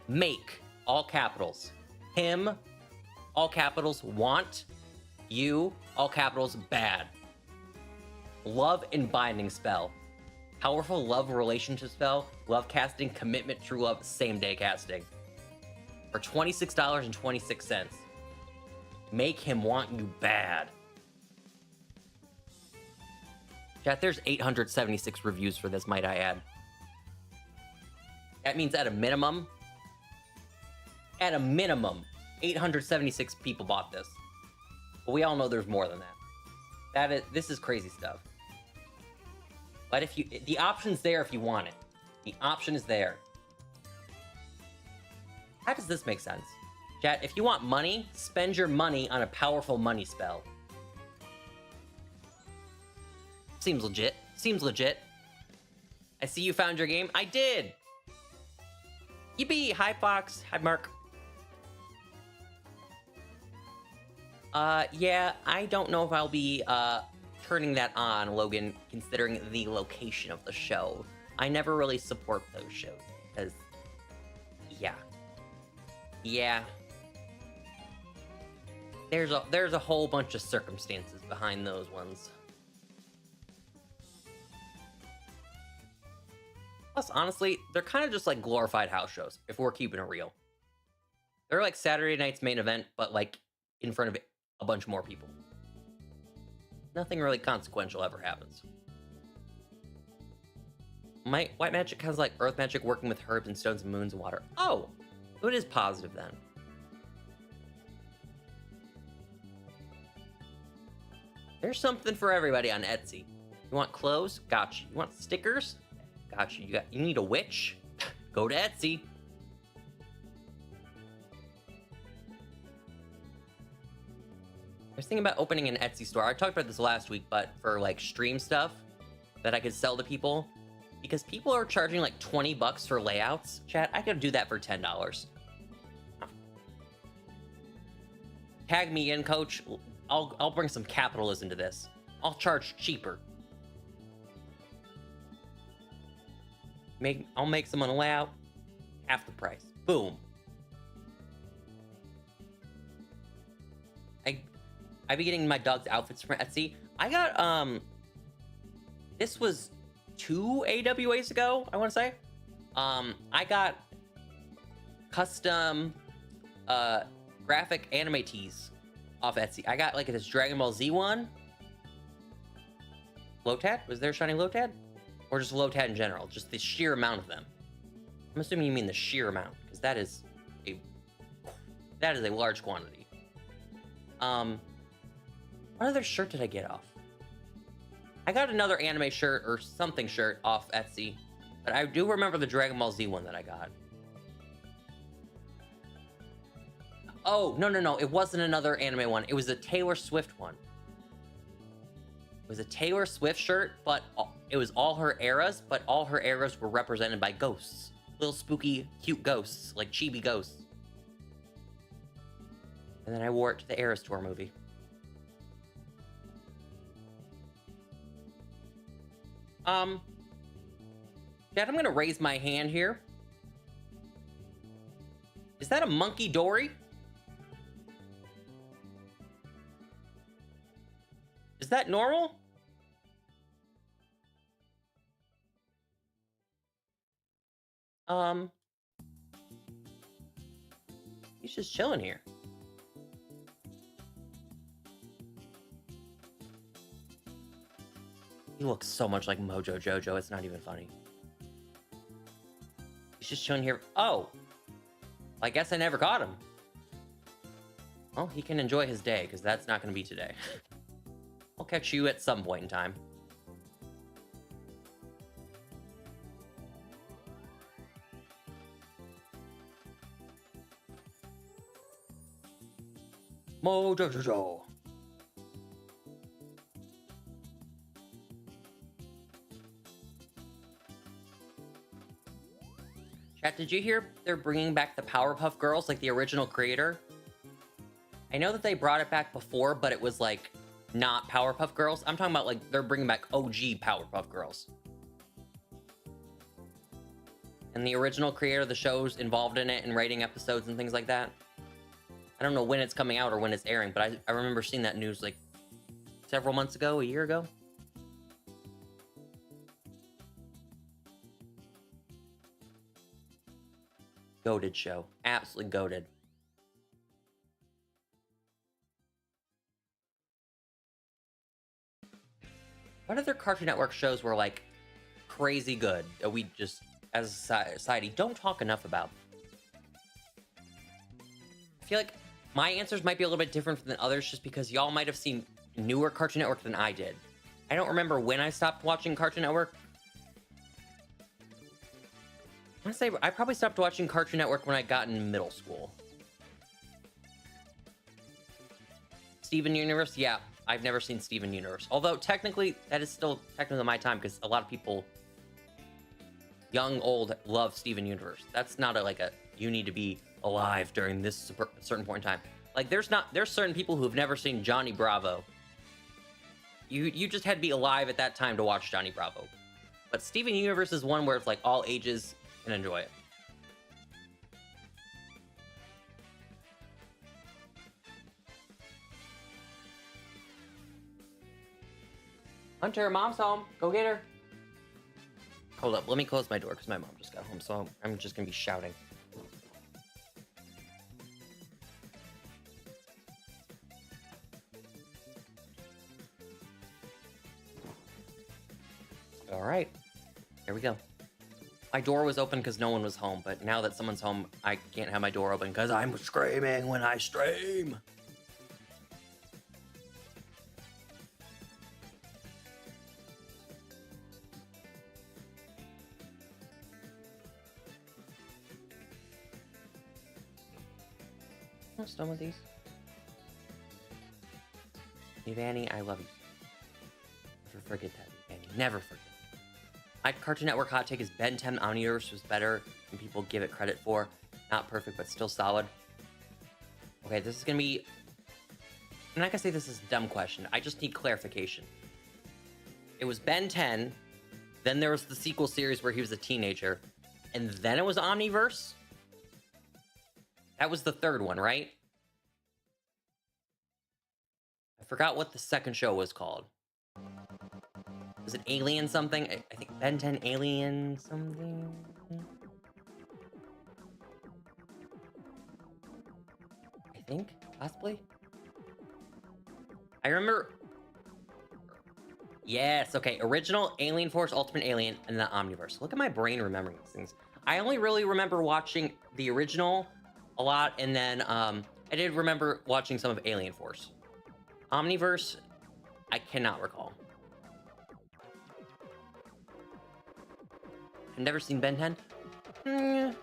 Make, all capitals. Him, all capitals. Want, you, all capitals. Bad. Love and binding spell. Powerful love relationship spell. Love casting, commitment, true love, same day casting. For $26.26. Make him want you bad. Chat, there's 876 reviews for this, might I add. That means at a minimum, 876 people bought this. But we all know there's more than that. This is crazy stuff. But if you, the option's there if you want it. The option is there. How does this make sense? Chat, if you want money, spend your money on a powerful money spell. Seems legit. Seems legit. I see you found your game. I did! Yippee! Hi, Fox. Hi, Mark. Yeah, I don't know if I'll be, turning that on, Logan, considering the location of the show. I never really support those shows, because... yeah. Yeah. There's a whole bunch of circumstances behind those ones. Plus, honestly, they're kind of just like glorified house shows, if we're keeping it real. They're like Saturday night's main event, but like in front of a bunch more people. Nothing really consequential ever happens. White magic has like earth magic working with herbs and stones and moons and water. Oh, so it is positive then. There's something for everybody on Etsy. You want clothes? Gotcha. You want stickers? Gotcha. You need a witch? Go to Etsy. I was thinking about opening an Etsy store. I talked about this last week, but for like stream stuff that I could sell to people, because people are charging like 20 bucks for layouts. Chat, I could do that for $10. Tag me in, coach. I'll bring some capitalism to this. I'll charge cheaper. I'll make someone a layout half the price. Boom. I be getting my dog's outfits from Etsy. I got this was 2 AWAs ago, I want to say. I got custom graphic anime tees off Etsy. I got like this Dragon Ball Z one. Lotad? Was there a shiny Lotad? Or just Lotad in general? Just the sheer amount of them. I'm assuming you mean the sheer amount, because that is a large quantity. What other shirt did I get off? I got another anime shirt or something shirt off Etsy, but I do remember the Dragon Ball Z one that I got. Oh, no. It wasn't another anime one. It was a Taylor Swift one. It was a Taylor Swift shirt, but it was all her eras, but all her eras were represented by ghosts. Little spooky, cute ghosts, like chibi ghosts. And then I wore it to the Eras Tour movie. Dad, I'm gonna raise my hand here. Is that a monkey Dory? Is that normal? He's just chilling here. He looks so much like Mojo Jojo, it's not even funny. He's just chilling here. Oh, I guess I never caught him. Well, he can enjoy his day, because that's not going to be today. I'll catch you at some point in time. Mojojojo. Chat, did you hear they're bringing back the Powerpuff Girls, like the original creator? I know that they brought it back before, but it was like not Powerpuff Girls. I'm talking about like they're bringing back OG Powerpuff Girls. And the original creator of the show's involved in it and writing episodes and things like that. I don't know when it's coming out or when it's airing, but I remember seeing that news like several months ago, a year ago. Goated show. Absolutely goated. What other Cartoon Network shows were like crazy good that we just, as a society, don't talk enough about? I feel like my answers might be a little bit different than others just because y'all might have seen newer Cartoon Network than I did. I don't remember when I stopped watching Cartoon Network. I want to say I probably stopped watching Cartoon Network when I got in middle school. Steven Universe? Yeah, I've never seen Steven Universe. Although, technically, that is still technically my time because a lot of people, young, old, love Steven Universe. That's not like a, you need to be alive during this certain point in time. Like, there's certain people who've never seen Johnny Bravo. You just had to be alive at that time to watch Johnny Bravo. But Steven Universe is one where it's like all ages can enjoy it. Hunter, mom's home. Go get her. Hold up, let me close my door because my mom just got home, so I'm just gonna be shouting. All right, here we go. My door was open because no one was home, but now that someone's home, I can't have my door open because I'm screaming when I stream. What's done with these? Hey, Vanny, I love you. Never forget that, Vanny. Never forget. My Cartoon Network hot take is Ben 10 Omniverse was better than people give it credit for. Not perfect, but still solid. Okay, this is gonna be... I'm not gonna say this is a dumb question. I just need clarification. It was Ben 10, then there was the sequel series where he was a teenager, and then it was Omniverse? That was the third one, right? I forgot what the second show was called. Was it Alien something? I think Ben 10 Alien something? I think, possibly? I remember... Yes, okay. Original, Alien Force, Ultimate Alien, and the Omniverse. Look at my brain remembering these things. I only really remember watching the original a lot, and then I did remember watching some of Alien Force. Omniverse, I cannot recall. I've never seen Ben 10.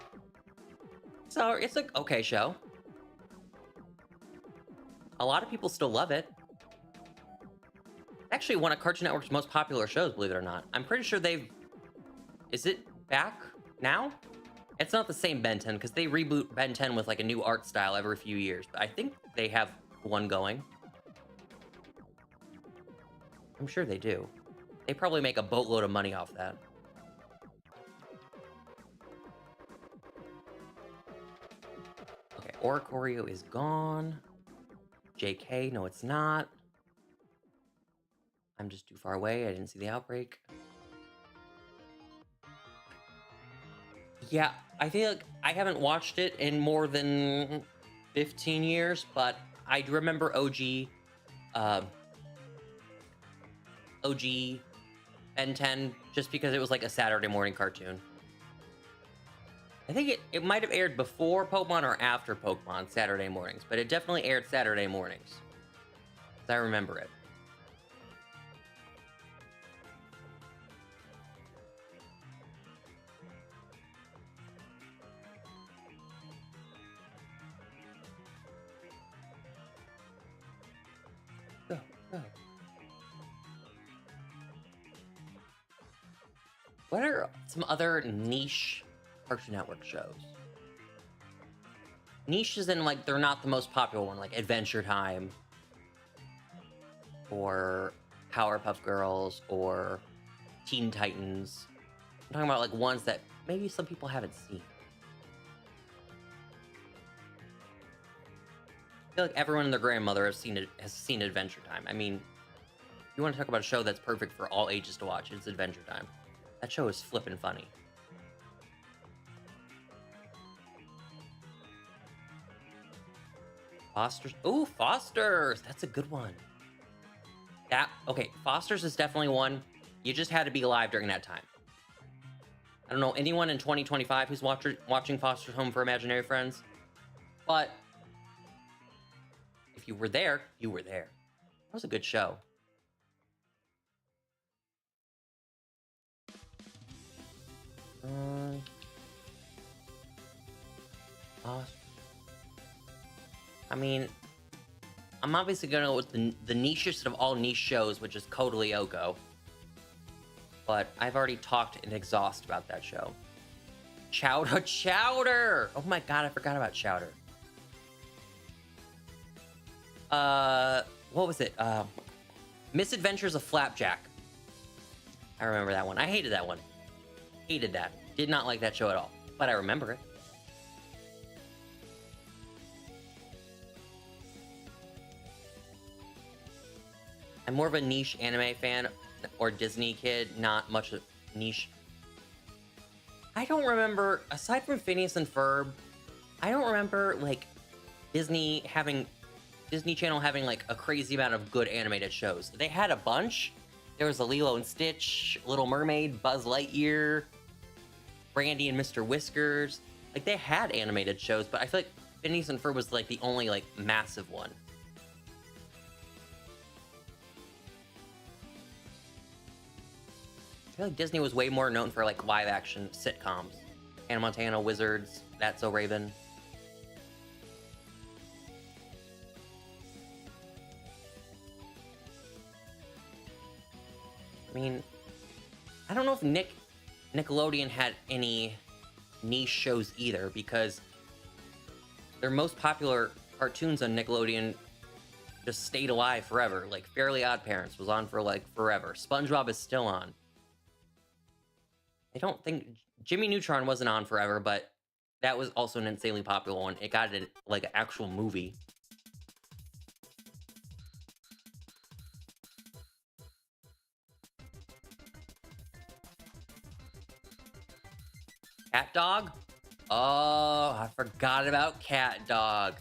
So it's an okay show. A lot of people still love it. Actually, one of Cartoon Network's most popular shows, believe it or not. I'm pretty sure they've... Is it back now? It's not the same Ben 10, because they reboot Ben 10 with like a new art style every few years. But I think they have one going. I'm sure they do. They probably make a boatload of money off that. Okay, Oricorio is gone. JK, no it's not. I'm just too far away, I didn't see the outbreak. Yeah, I feel like I haven't watched it in more than 15 years, but I do remember OG Ben 10 just because it was like a Saturday morning cartoon. I think it might have aired before Pokemon or after Pokemon Saturday mornings, but it definitely aired Saturday mornings. As I remember it. Go, go. What are some other niche Cartoon Network shows? Niche is in like they're not the most popular one, like Adventure Time or Powerpuff Girls or Teen Titans. I'm talking about like ones that maybe some people haven't seen. I feel like everyone and their grandmother has seen Adventure Time. I mean, if you want to talk about a show that's perfect for all ages to watch, it's Adventure Time. That show is flippin' funny. Foster's. Ooh, Foster's. That's a good one. Okay, Foster's is definitely one. You just had to be alive during that time. I don't know anyone in 2025 who's watching Foster's Home for Imaginary Friends, but if you were there, you were there. That was a good show. I mean, I'm obviously going to go with the nichest of all niche shows, which is Code Lyoko. But I've already talked in exhaust about that show. Chowder! Oh my god, I forgot about Chowder. What was it? Misadventures of Flapjack. I remember that one. I hated that one. Hated that. Did not like that show at all. But I remember it. I'm more of a niche anime fan or Disney kid, not much of niche. I don't remember, aside from Phineas and Ferb, I don't remember like Disney Channel having like a crazy amount of good animated shows. They had a bunch. There was a Lilo and Stitch, Little Mermaid, Buzz Lightyear, Brandy and Mr. Whiskers. Like they had animated shows, but I feel like Phineas and Ferb was like the only like massive one. I feel like Disney was way more known for like live action sitcoms. Hannah Montana, Wizards, That's So Raven. I mean, I don't know if Nickelodeon had any niche shows either, because their most popular cartoons on Nickelodeon just stayed alive forever. Like Fairly Odd Parents was on for like forever. SpongeBob is still on. I don't think Jimmy Neutron wasn't on forever, but that was also an insanely popular one. It got like an actual movie. Cat Dog? Oh, I forgot about Cat Dog.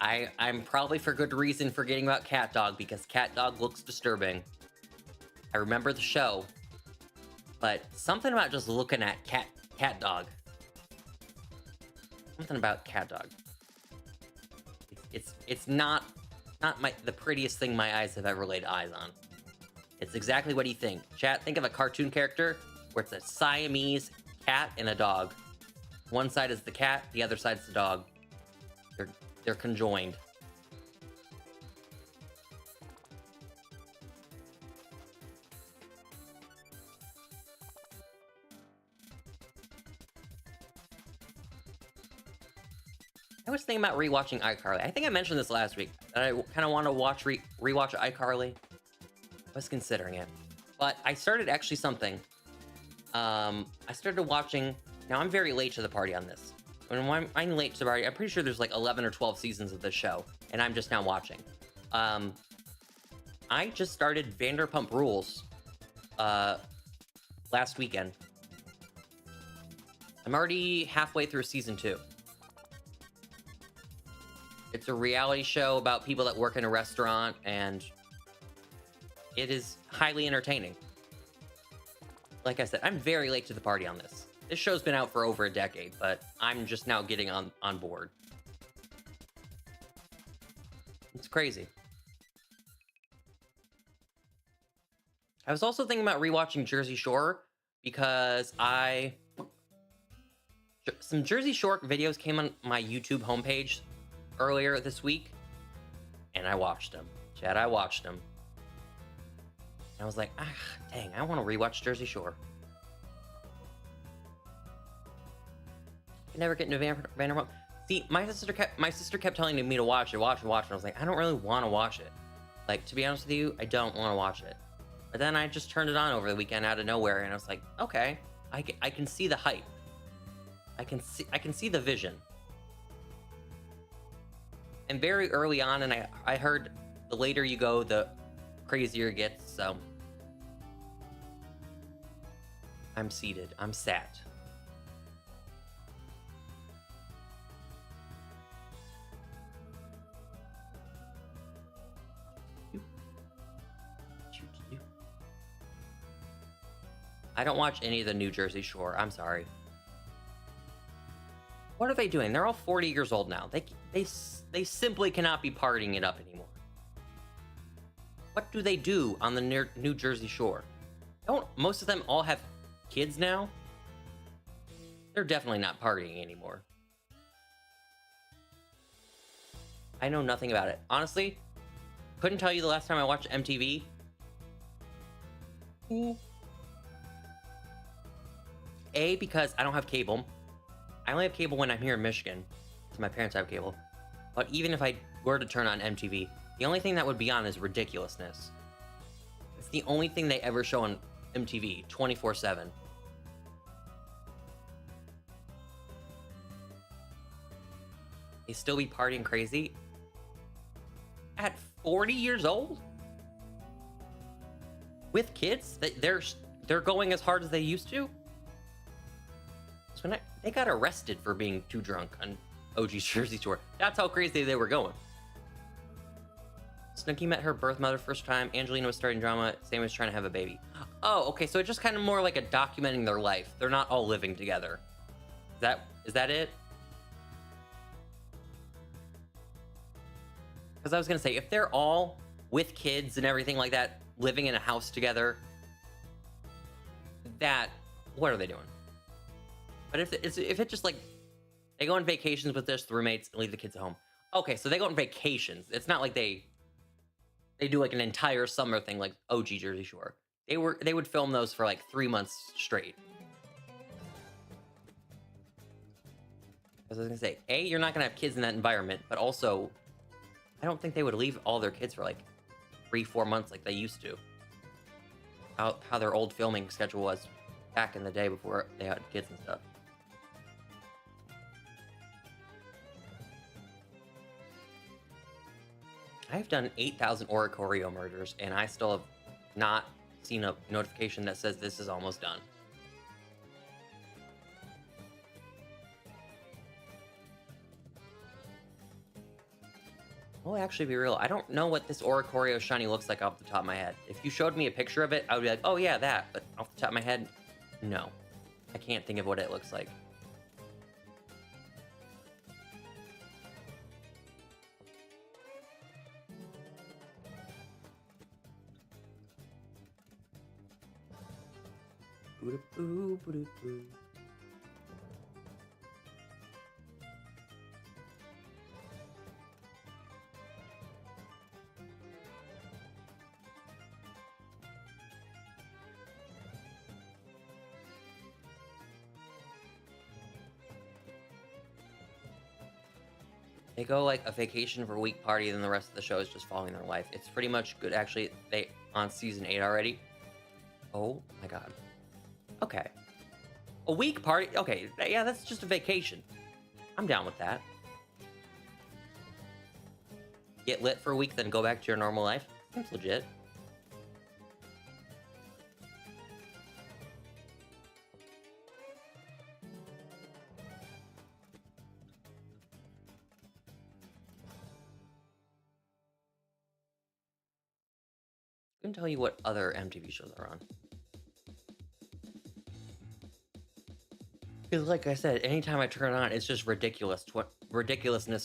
I'm probably for good reason forgetting about Cat Dog, because Cat Dog looks disturbing. I remember the show, but something about just looking at Cat Dog. Something about Cat Dog. It's not the prettiest thing my eyes have ever laid eyes on. It's exactly what you think. Chat, think of a cartoon character where it's a Siamese cat and a dog. One side is the cat, the other side is the dog. They're conjoined. I was thinking about rewatching iCarly. I think I mentioned this last week, that I kind of want to rewatch iCarly. I was considering it, but I started actually something. I started watching. Now I'm very late to the party on this. When I'm late to the party, I'm pretty sure there's like 11 or 12 seasons of this show, and I'm just now watching. I just started Vanderpump Rules last weekend. I'm already halfway through season 2. It's a reality show about people that work in a restaurant, and it is highly entertaining. Like I said, I'm very late to the party on this. This show's been out for over a decade, but I'm just now getting on board. It's crazy. I was also thinking about rewatching Jersey Shore because some Jersey Shore videos came on my YouTube homepage earlier this week, and I watched them. Chad, I watched them. And I was like, dang, I want to rewatch Jersey Shore. I never get into Vanderpump. See, my sister kept telling me to watch it. And I was like, I don't really want to watch it. Like, to be honest with you, I don't want to watch it. But then I just turned it on over the weekend out of nowhere, and I was like, okay, I can see the hype. I can see the vision. And very early on, and I heard the later you go, the crazier it gets. So I'm seated. I'm sat. I don't watch any of the new Jersey Shore. I'm sorry. What are they doing? They're all 40 years old now. They simply cannot be partying it up anymore. What do they do on the New Jersey Shore? Don't most of them all have kids now? They're definitely not partying anymore. I know nothing about it. Honestly, couldn't tell you the last time I watched MTV. Because I don't have cable. I only have cable when I'm here in Michigan, because my parents have cable. But even if I were to turn on MTV, the only thing that would be on is ridiculousness. It's the only thing they ever show on MTV, 24/7. They still be partying crazy? At 40 years old? With kids? They're going as hard as they used to? They got arrested for being too drunk on OG's Jersey Shore. That's how crazy they were going. Snooki met her birth mother first time. Angelina was starting drama. Sam was trying to have a baby. Oh, okay. So it's just kind of more like a documenting their life. They're not all living together. Is that it? Because I was gonna say, if they're all with kids and everything like that, living in a house together, what are they doing? But if it's just like they go on vacations with just the roommates and leave the kids at home. Okay, so they go on vacations. It's not like they do like an entire summer thing like OG Jersey Shore. They would film those for like 3 months straight. As I was gonna say, you're not gonna have kids in that environment, but also, I don't think they would leave all their kids for like 3-4 months like they used to. How their old filming schedule was back in the day before they had kids and stuff. I've done 8,000 Oricorio murders, and I still have not seen a notification that says this is almost done. I'll actually be real. I don't know what this Oricorio shiny looks like off the top of my head. If you showed me a picture of it, I would be like, oh yeah, that. But off the top of my head, no. I can't think of what it looks like. Boo-da-boo, boo-da-boo. They go like a vacation for a week party, and then the rest of the show is just following their life. It's pretty much good. Actually, they on season 8 already. Oh my god. Okay. A week party? Okay, yeah, that's just a vacation. I'm down with that. Get lit for a week, then go back to your normal life? Seems legit. I can tell you what other MTV shows are on. Because like I said, anytime I turn it on, it's just ridiculousness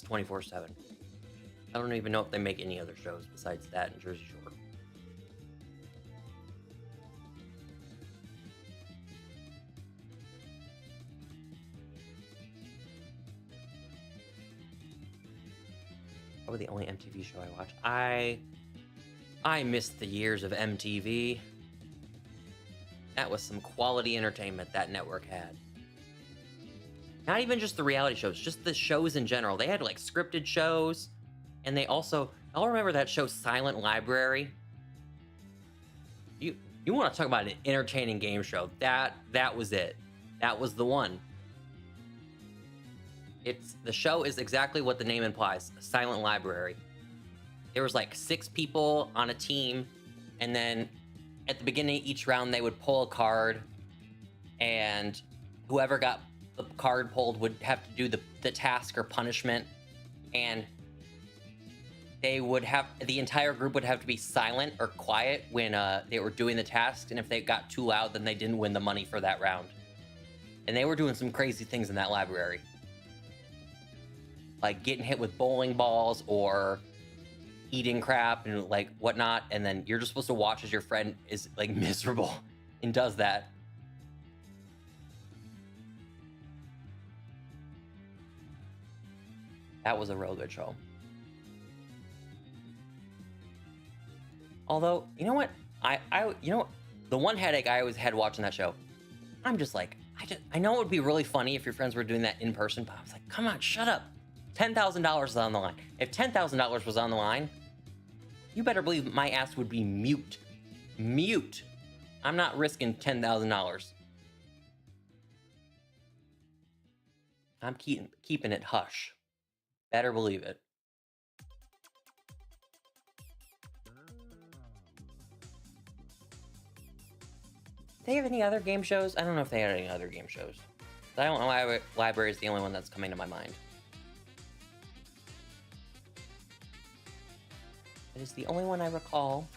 24/7. I don't even know if they make any other shows besides that in Jersey Shore. Probably the only MTV show I watch. I missed the years of MTV. That was some quality entertainment that network had. Not even just the reality shows, just the shows in general. They had like scripted shows, and they also, I'll remember that show Silent Library. You want to talk about an entertaining game show? That was it. That was the one. The show is exactly what the name implies, a silent library. There was like 6 people on a team, and then at the beginning of each round they would pull a card, and whoever got the card pulled would have to do the task or punishment, and they would have, the entire group would have to be silent or quiet when they were doing the task, and if they got too loud, then they didn't win the money for that round. And they were doing some crazy things in that library, like getting hit with bowling balls or eating crap and like whatnot, and then you're just supposed to watch as your friend is like miserable and does that. That was a real good show. Although, you know what? You know, the one headache I always had watching that show, I'm just like, I know it would be really funny if your friends were doing that in person, but I was like, come on, shut up. $10,000 is on the line. If $10,000 was on the line, you better believe my ass would be mute. Mute. I'm not risking $10,000. I'm keeping it hush. Better believe it. Do they have any other game shows? I don't know if they had any other game shows. But I don't know why Library is the only one that's coming to my mind. It is the only one I recall.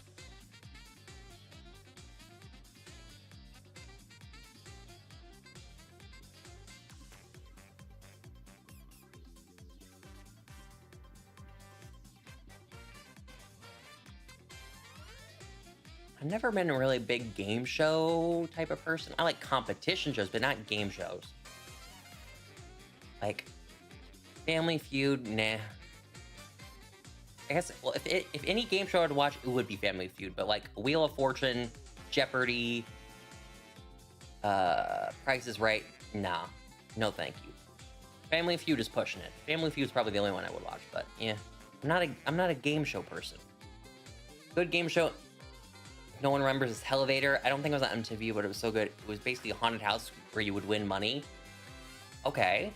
I've never been a really big game show type of person. I like competition shows, but not game shows. Like Family Feud, nah. I guess, well, if any game show I'd watch, it would be Family Feud. But like Wheel of Fortune, Jeopardy, Price is Right, nah, no thank you. Family Feud is pushing it. Family Feud is probably the only one I would watch. But yeah, I'm not a game show person. Good game show. No one remembers this Elevator. I don't think it was on MTV, but it was so good. It was basically a haunted house where you would win money. Okay.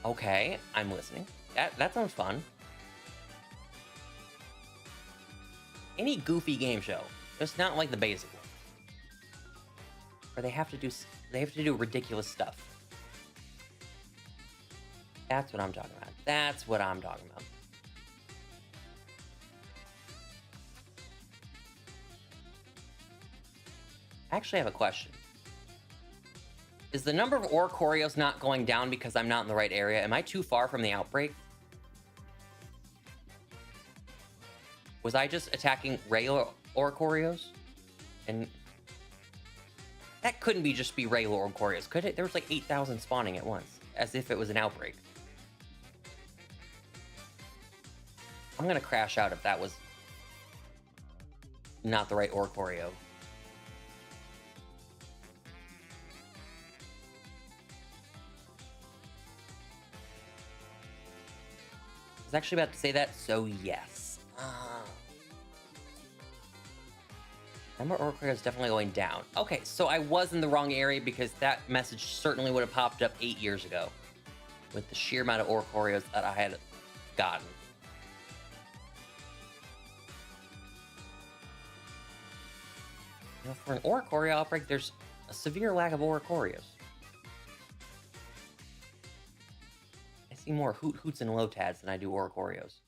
Okay, I'm listening. That sounds fun. Any goofy game show, just not like the basic one, where they have to do ridiculous stuff. That's what I'm talking about. That's what I'm talking about. I actually have a question. Is the number of Oricorios not going down because I'm not in the right area? Am I too far from the outbreak? Was I just attacking regular Oricorios? And that couldn't just be regular Oricorios, could it? There was like 8,000 spawning at once, as if it was an outbreak. I'm gonna crash out if that was not the right Oricorio. I was actually about to say that, so yes. Number of Oricorios is definitely going down. Okay, so I was in the wrong area because that message certainly would have popped up 8 years ago with the sheer amount of Oricorios that I had gotten. You know, for an Oricorio outbreak, there's a severe lack of Oricorios. I see more Hoots and Lotads than I do Oricorios.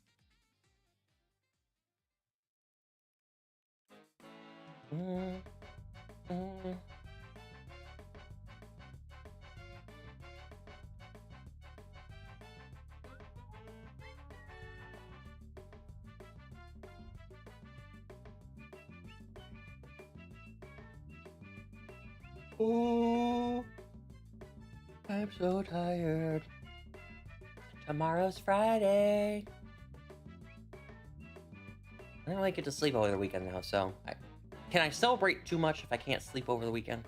Oh, I'm so tired. Tomorrow's Friday. I don't really get to sleep over the weekend now, so can I celebrate too much if I can't sleep over the weekend?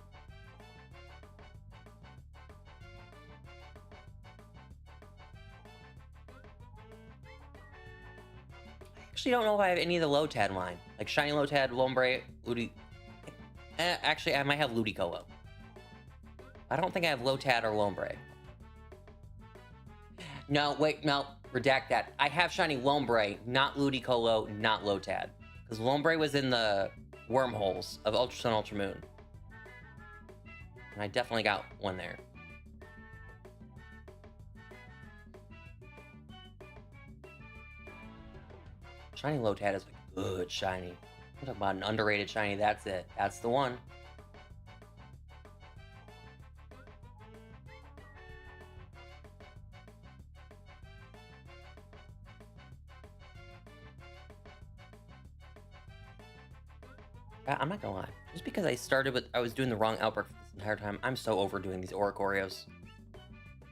I actually don't know if I have any of the Lotad line, like Shiny Lotad, Lombre, Ludi. Actually, I might have Ludicolo. I don't think I have Lotad or Lombre. No, wait, no, redact that. I have Shiny Lombre, not Ludicolo, not Lotad. Because Lombre was in the wormholes of Ultra Sun, Ultra Moon. And I definitely got one there. Shiny Lotad is a good shiny. I'm talking about an underrated shiny, that's it. That's the one. I'm not gonna lie. Just because I was doing the wrong outbreak for this entire time, I'm so overdoing these Oricorios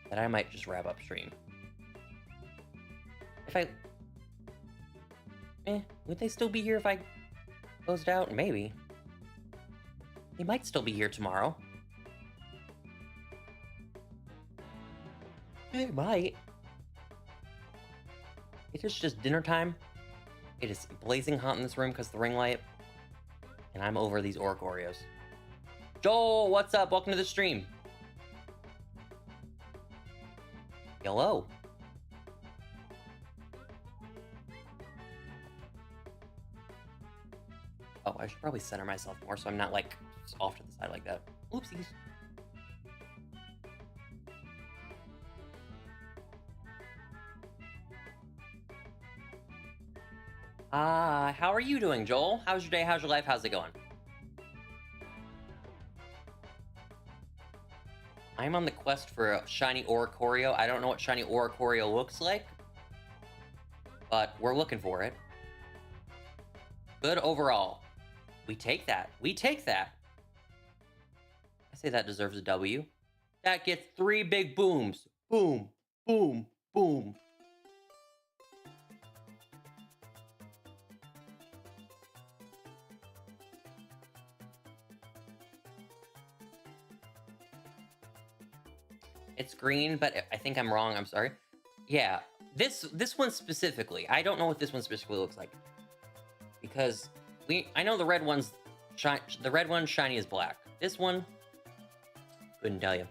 that I might just wrap up stream. If I... would they still be here if I closed out? Maybe. They might still be here tomorrow. They might. It is just dinner time. It is blazing hot in this room because of the ring light. And I'm over these Oricorios. Joel, what's up? Welcome to the stream. Hello. Oh, I should probably center myself more so I'm not like off to the side like that. Oopsies. How are you doing, Joel? How's your day? How's your life? How's it going? I'm on the quest for a shiny Oricorio. I don't know what shiny Oricorio looks like, but we're looking for it. Good overall. We take that. We take that. I say that deserves a W. That gets 3 big booms. Boom, boom, boom. It's green, but I think I'm wrong. I'm sorry. Yeah, this one specifically. I don't know what this one specifically looks like because I know the red one's the red one's shiny is black. This one couldn't tell you.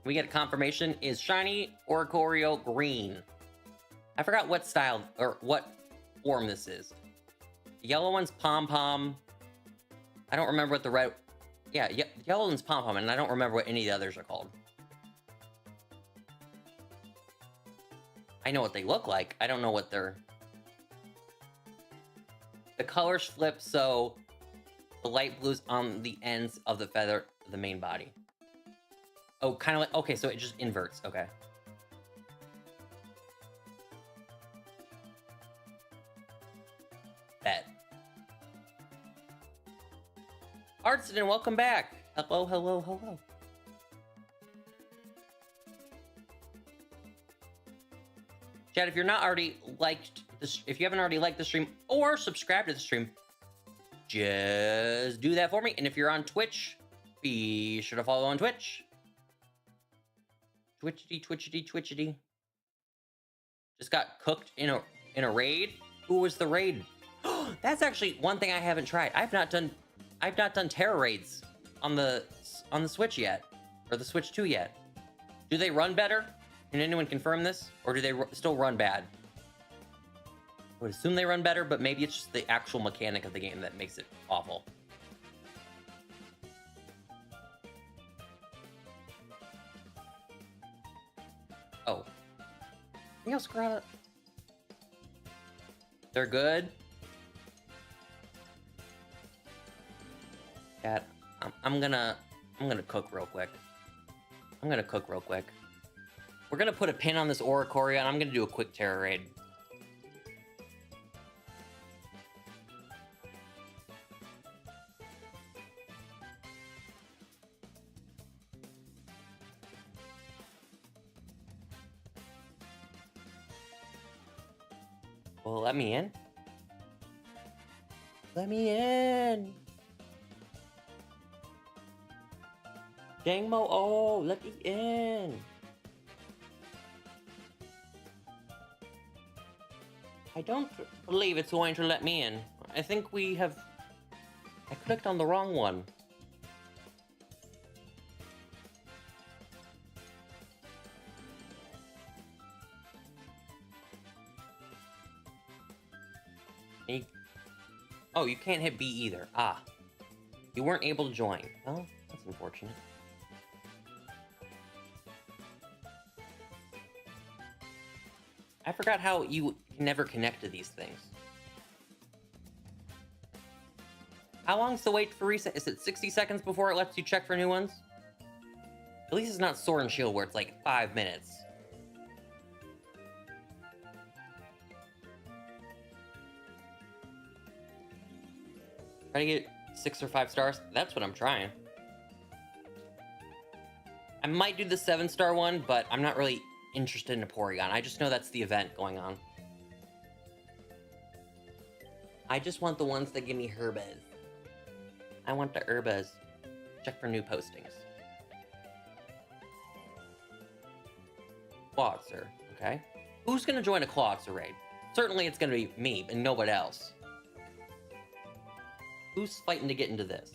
We get a confirmation is shiny Oricorio green. I forgot what style or what form this is. The yellow one's Pom Pom. I don't remember what the red. Yeah, the yellow one's Pom Pom, and I don't remember what any of the others are called. I know what they look like. I don't know what they're... The colors flip, so the light blue's on the ends of the feather of the main body. Oh, kind of like... Okay, so it just inverts. Okay. Bet. Artston, welcome back. Hello, hello, hello. Chad, if you're not already liked this, if you haven't already liked the stream or subscribed to the stream, just do that for me. And if you're on Twitch, be sure to follow on Twitch. Twitchity. Just got cooked in a raid. Who was the raid? That's actually one thing I haven't tried. I've not done Terra raids on the Switch yet, or the Switch 2 yet. Do they run better? Can anyone confirm this, or do they still run bad? I would assume they run better, but maybe it's just the actual mechanic of the game that makes it awful. Oh. Anything else, Grata? They're good. Chat, I'm gonna cook real quick. We're gonna put a pin on this Oricorio, and I'm gonna do a quick Terra raid. Well, let me in. Let me in. Jangmo, oh, let me in. I don't believe it's going to let me in. I think I clicked on the wrong one. Oh, you can't hit B either. Ah. You weren't able to join. Well, that's unfortunate. I forgot how you never connect to these things. How long's the wait for reset? Is it 60 seconds before it lets you check for new ones? At least it's not Sword and Shield where it's like 5 minutes. Try to get 6 or 5 stars? That's what I'm trying. I might do the 7-star one, but I'm not really interested in a Porygon. I just know that's the event going on. I just want the ones that give me Herbas. I want the Herbas. Check for new postings. Clawitzer, okay. Who's gonna join a Clawitzer raid? Certainly it's gonna be me, and nobody else. Who's fighting to get into this?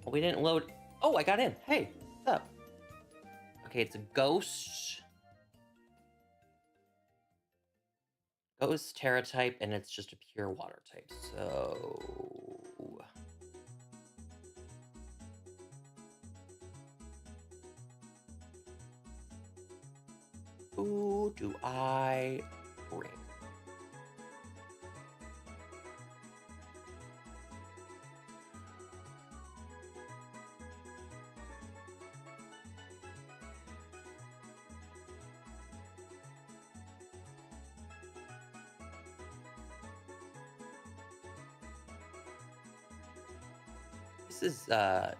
Oh, we didn't load... Oh, I got in. Hey, what's up? Okay, it's a ghost. Ghost Terra type, and it's just a pure water type. So... who do I bring? This is, that's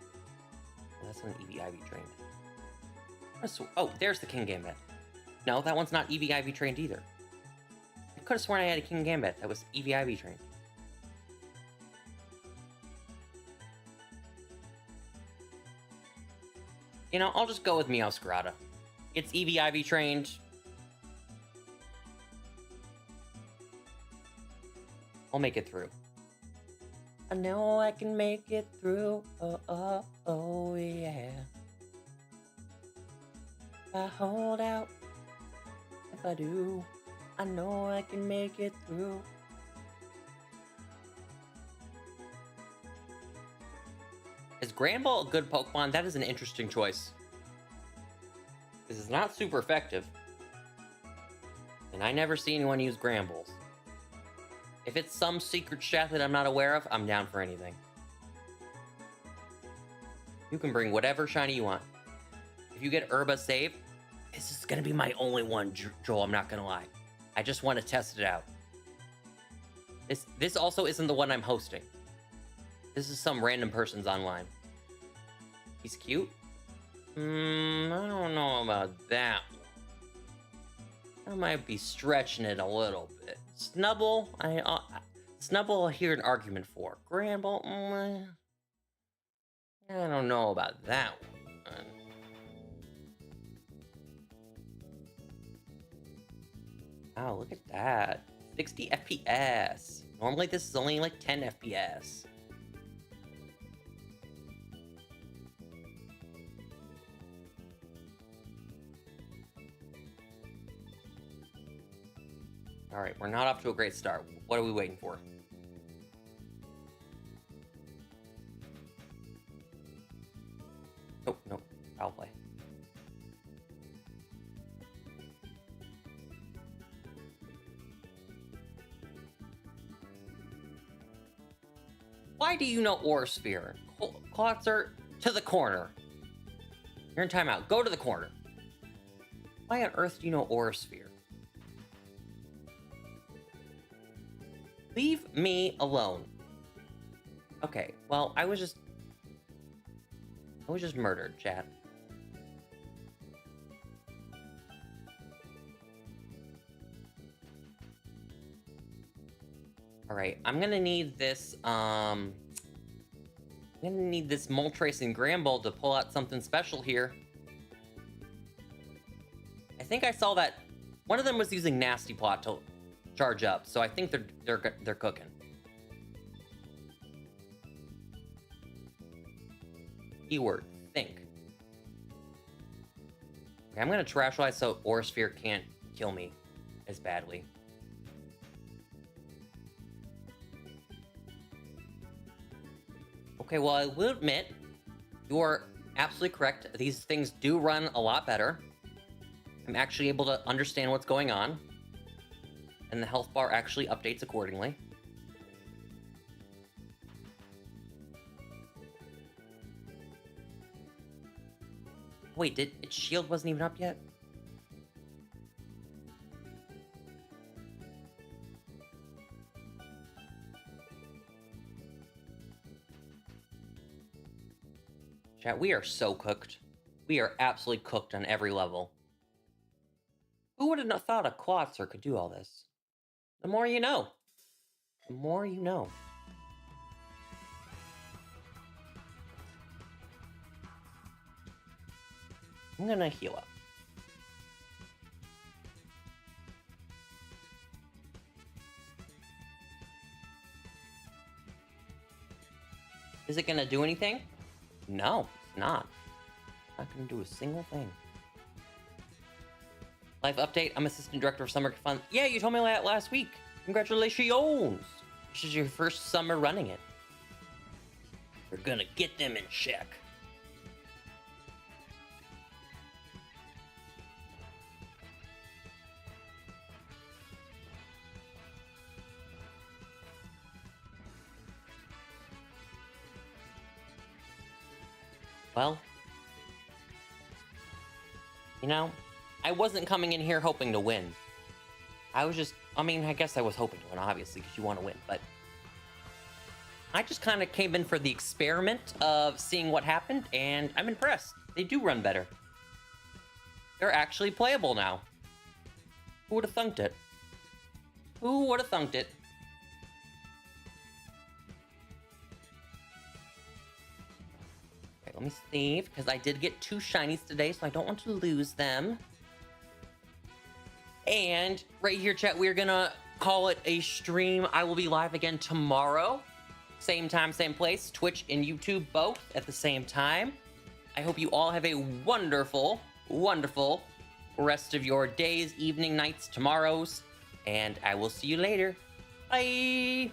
an EV-IV trained. Oh, there's the King Gambit. No, that one's not EV-IV trained either. I could have sworn I had a King Gambit that was EV-IV trained. You know, I'll just go with Meowscarada. It's EV-IV trained. I'll make it through. I know I can make it through. Oh, oh, oh, yeah. If I hold out, if I do, I know I can make it through. Is Granbull a good Pokemon? That is an interesting choice. This is not super effective. And I never see anyone use Granbulls. If it's some secret chat that I'm not aware of, I'm down for anything. You can bring whatever shiny you want. If you get Herba saved, this is gonna be my only one, Joel, I'm not gonna lie. I just want to test it out. This also isn't the one I'm hosting. This is some random person's online. He's cute? I don't know about that one. I might be stretching it a little bit. Snubble, Snubble I hear an argument for. Granbull, I don't know about that one. Oh, look at that. 60 FPS. Normally this is only like 10 FPS. Alright, we're not off to a great start. What are we waiting for? Nope, nope. Foul play. Why do you know Aurasphere? Klotzer, to the corner. You're in timeout. Go to the corner. Why on earth do you know Aurasphere? Leave me alone. Okay, well, I was just murdered, chat. All right, I'm gonna need this, I'm gonna need this Moltres and Gramble to pull out something special here. I think I saw that one of them was using Nasty Plot to charge up, so I think they're cooking. Keyword, think. Okay, I'm gonna Terastallize so Aurasphere can't kill me as badly. Okay, well, I will admit, you are absolutely correct. These things do run a lot better. I'm actually able to understand what's going on. And the health bar actually updates accordingly. Wait, its shield wasn't even up yet? Chat, we are so cooked. We are absolutely cooked on every level. Who would have thought a Quatzer could do all this? The more you know. The more you know. I'm gonna heal up. Is it gonna do anything? No, it's not. Not gonna do a single thing. Life update, I'm assistant director of summer fun. Yeah, you told me that last week. Congratulations. This is your first summer running it. We're gonna get them in check. Well, you know, I wasn't coming in here hoping to win. I was just, I mean, I guess I was hoping to win, obviously, because you want to win, but I just kind of came in for the experiment of seeing what happened, and I'm impressed. They do run better. They're actually playable now. Who would have thunked it? Who would have thunked it? Okay, let me save, because I did get 2 shinies today, so I don't want to lose them. And right here, chat, we're gonna call it a stream. I will be live again tomorrow. Same time, same place. Twitch and YouTube both at the same time. I hope you all have a wonderful, wonderful rest of your days, evening, nights, tomorrows. And I will see you later. Bye!